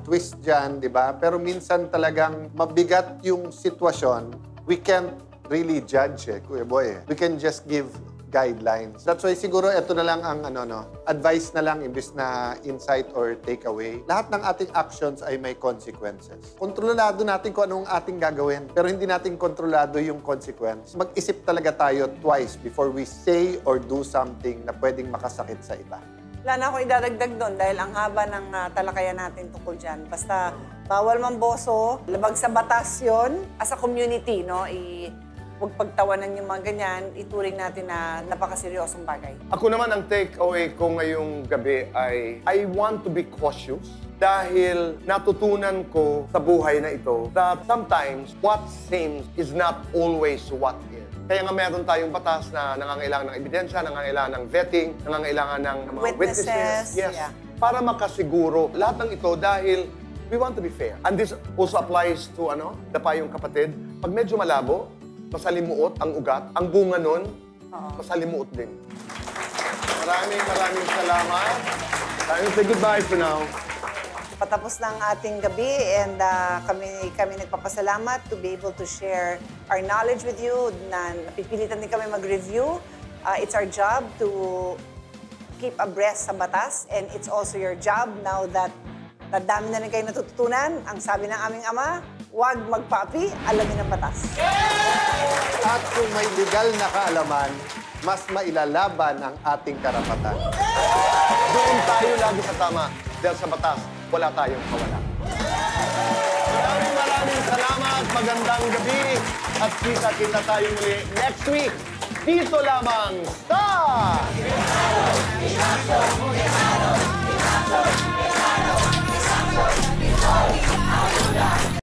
twist dyan, di ba? Pero minsan talagang mabigat yung sitwasyon. We can't really judge Kuya Boy. We can just give guidelines. That's why siguro ito na lang ang advice na lang imbis na insight or takeaway. Lahat ng ating actions ay may consequences. Kontrolado natin kung anong ating gagawin, pero hindi natin kontrolado yung consequence. Mag-isip talaga tayo twice before we say or do something na pwedeng makasakit sa iba. Wala na akong idadagdag doon dahil ang haba ng talakayan natin tungkol dyan. Basta bawal mamboso, labag sa batas yun. As a community, huwag pagtawanan yung mga ganyan, ituring natin na napakaseryosong bagay. Ako naman, ang takeaway ko ngayong gabi ay I want to be cautious dahil natutunan ko sa buhay na ito that sometimes what seems is not always what is. Kaya nga meron tayong batas na nangangailangan ng ebidensya, nangangailangan ng vetting, nangangailangan ng mga witnesses. Yes. Yeah. Para makasiguro lahat ng ito dahil we want to be fair. And this also applies to the payong kapatid. Pag medyo malabo, masalimuot ang ugat, ang bunga nun, masalimuot din. Maraming salamat. Say goodbye for now. Patapos ng ating gabi and kami nagpapasalamat to be able to share our knowledge with you na napipilitan din kami mag-review. It's our job to keep abreast sa batas and it's also your job now that dami na rin kayo natututunan. Ang sabi ng aming ama, huwag magpapi, alamin ang batas. At kung may legal na kaalaman, mas mailalaban ang ating karapatan. Doon tayo lagi sa tama dahil sa batas, wala tayong kawala. Maraming salamat, magandang gabi at kita tayo muli next week. Dito lamang sa...